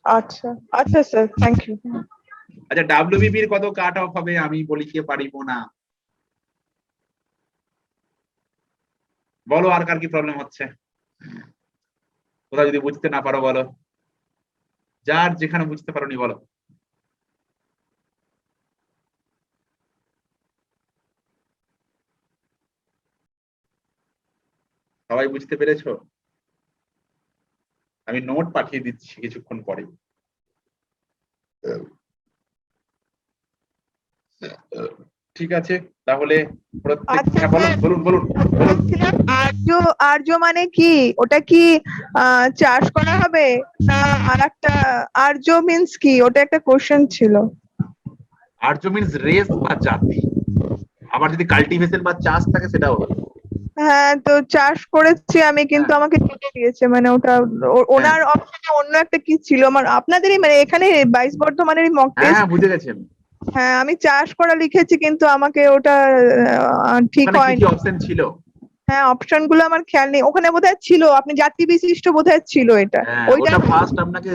C: আচ্ছা আচ্ছা স্যার, থ্যাংক ইউ।
A: আচ্ছা, WBP এর কত কাট অফ হবে আমি বলিতে পারিব না, বলো আর কার কি প্রবলেম হচ্ছে, কোথাও যদি বুঝতে না পারো বলো, যার যেখানে বুঝতে পারোনি বলো। সবাই বুঝতে পেরেছো? আমি নোট পাঠিয়ে দিচ্ছি কিছুক্ষণ পরে। ঠিক আছে, তাহলে প্রত্যেক,
C: আচ্ছা,
A: হ্যাঁ বলুন
C: স্যার।
A: বলুন বলুন বলুন।
C: আর্য, আর্য মানে কি? ওটা কি চাষ করা হবে না আরেকটা? আর্য মিন্স কি? ওটা একটা কোশ্চেন ছিল।
A: আর্য মিন্স রেস বা জাতি, আবার যদি কাল্টিভেশন বা চাষ থাকে সেটাও হবে।
C: হ্যাঁ, তো চাষ করেছি আমি, কিন্তু
A: হ্যাঁ।
C: আমাকে কেটে দিয়েছে, মানে ওটা ওনার অপশনে অন্য একটা কি ছিল, আমার আপনাদেরই মানে এখানে 22 বর্ধমানেরই মক
A: হ্যাঁ
C: টেস্ট।
A: হ্যাঁ, বুঝে গেছি আমি।
C: হ্যাঁ, আমি চাষ করা লিখেছি, কিন্তু আমাকে ওটা ঠিক
A: ওখানে কি
C: হয়নি।
A: কি অপশন ছিল?
C: হ্যাঁ, অপশন গুলো আমার খেয়াল নেই, ওখানে বোধহয় ছিল আপনি জাতি বিশিষ্ট বোধহয় ছিল এটা।
A: হ্যাঁ,
C: ওইটা
A: ওটা ফার্স্ট আপনাকে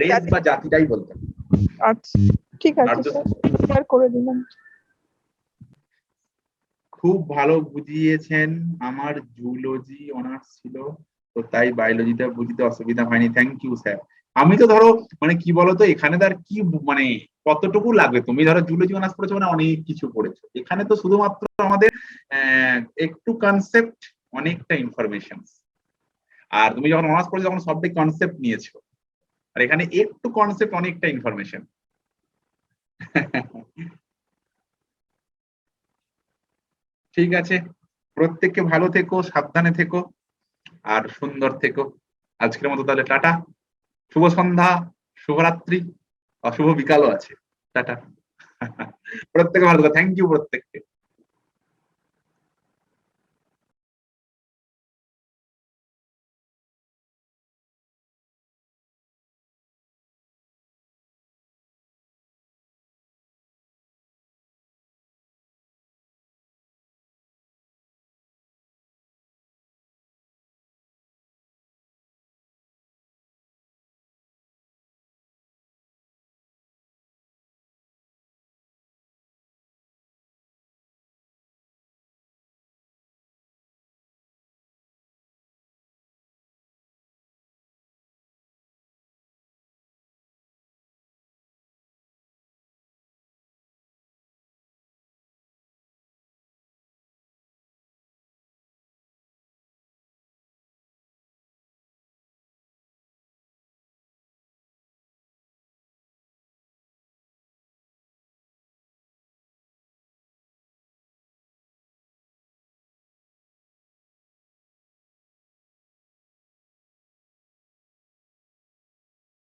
A: রেস বা জাতিটাই বলতে হবে।
C: আচ্ছা, ঠিক আছে
A: আর্য,
C: স্যার, শেয়ার করে দিলাম।
A: খুব ভালো বুঝিয়েছেন, আমার জুলজি অনার্স ছিল তো তাই বায়োলজিটা বুঝতে অসুবিধা হয়নি, থ্যাংক ইউ স্যার। আমি তো ধরো মানে কি বলতো, এখানে তার কি মানে কতটুকু লাগবে, তুমি ধরো জুলজি অনার্স পড়েছো মানে অনেক কিছু পড়েছো, এখানে তো শুধুমাত্র আমাদের একটু কনসেপ্ট, অনেকটা ইনফরমেশন। আর তুমি যখন অনার্স পড়েছো তখন সবটাই কনসেপ্ট নিয়েছো, আর এখানে একটু কনসেপ্ট অনেকটা ইনফরমেশন। ঠিক আছে, প্রত্যেককে ভালো থেকো, সাবধানে থেকো, আর সুন্দর থেকো। আজকের মতো তাহলে টাটা, শুভ সন্ধ্যা, শুভরাত্রি, অশুভ বিকালও আছে, টাটা। প্রত্যেকে ভালো থেকো, থ্যাংক ইউ প্রত্যেককে।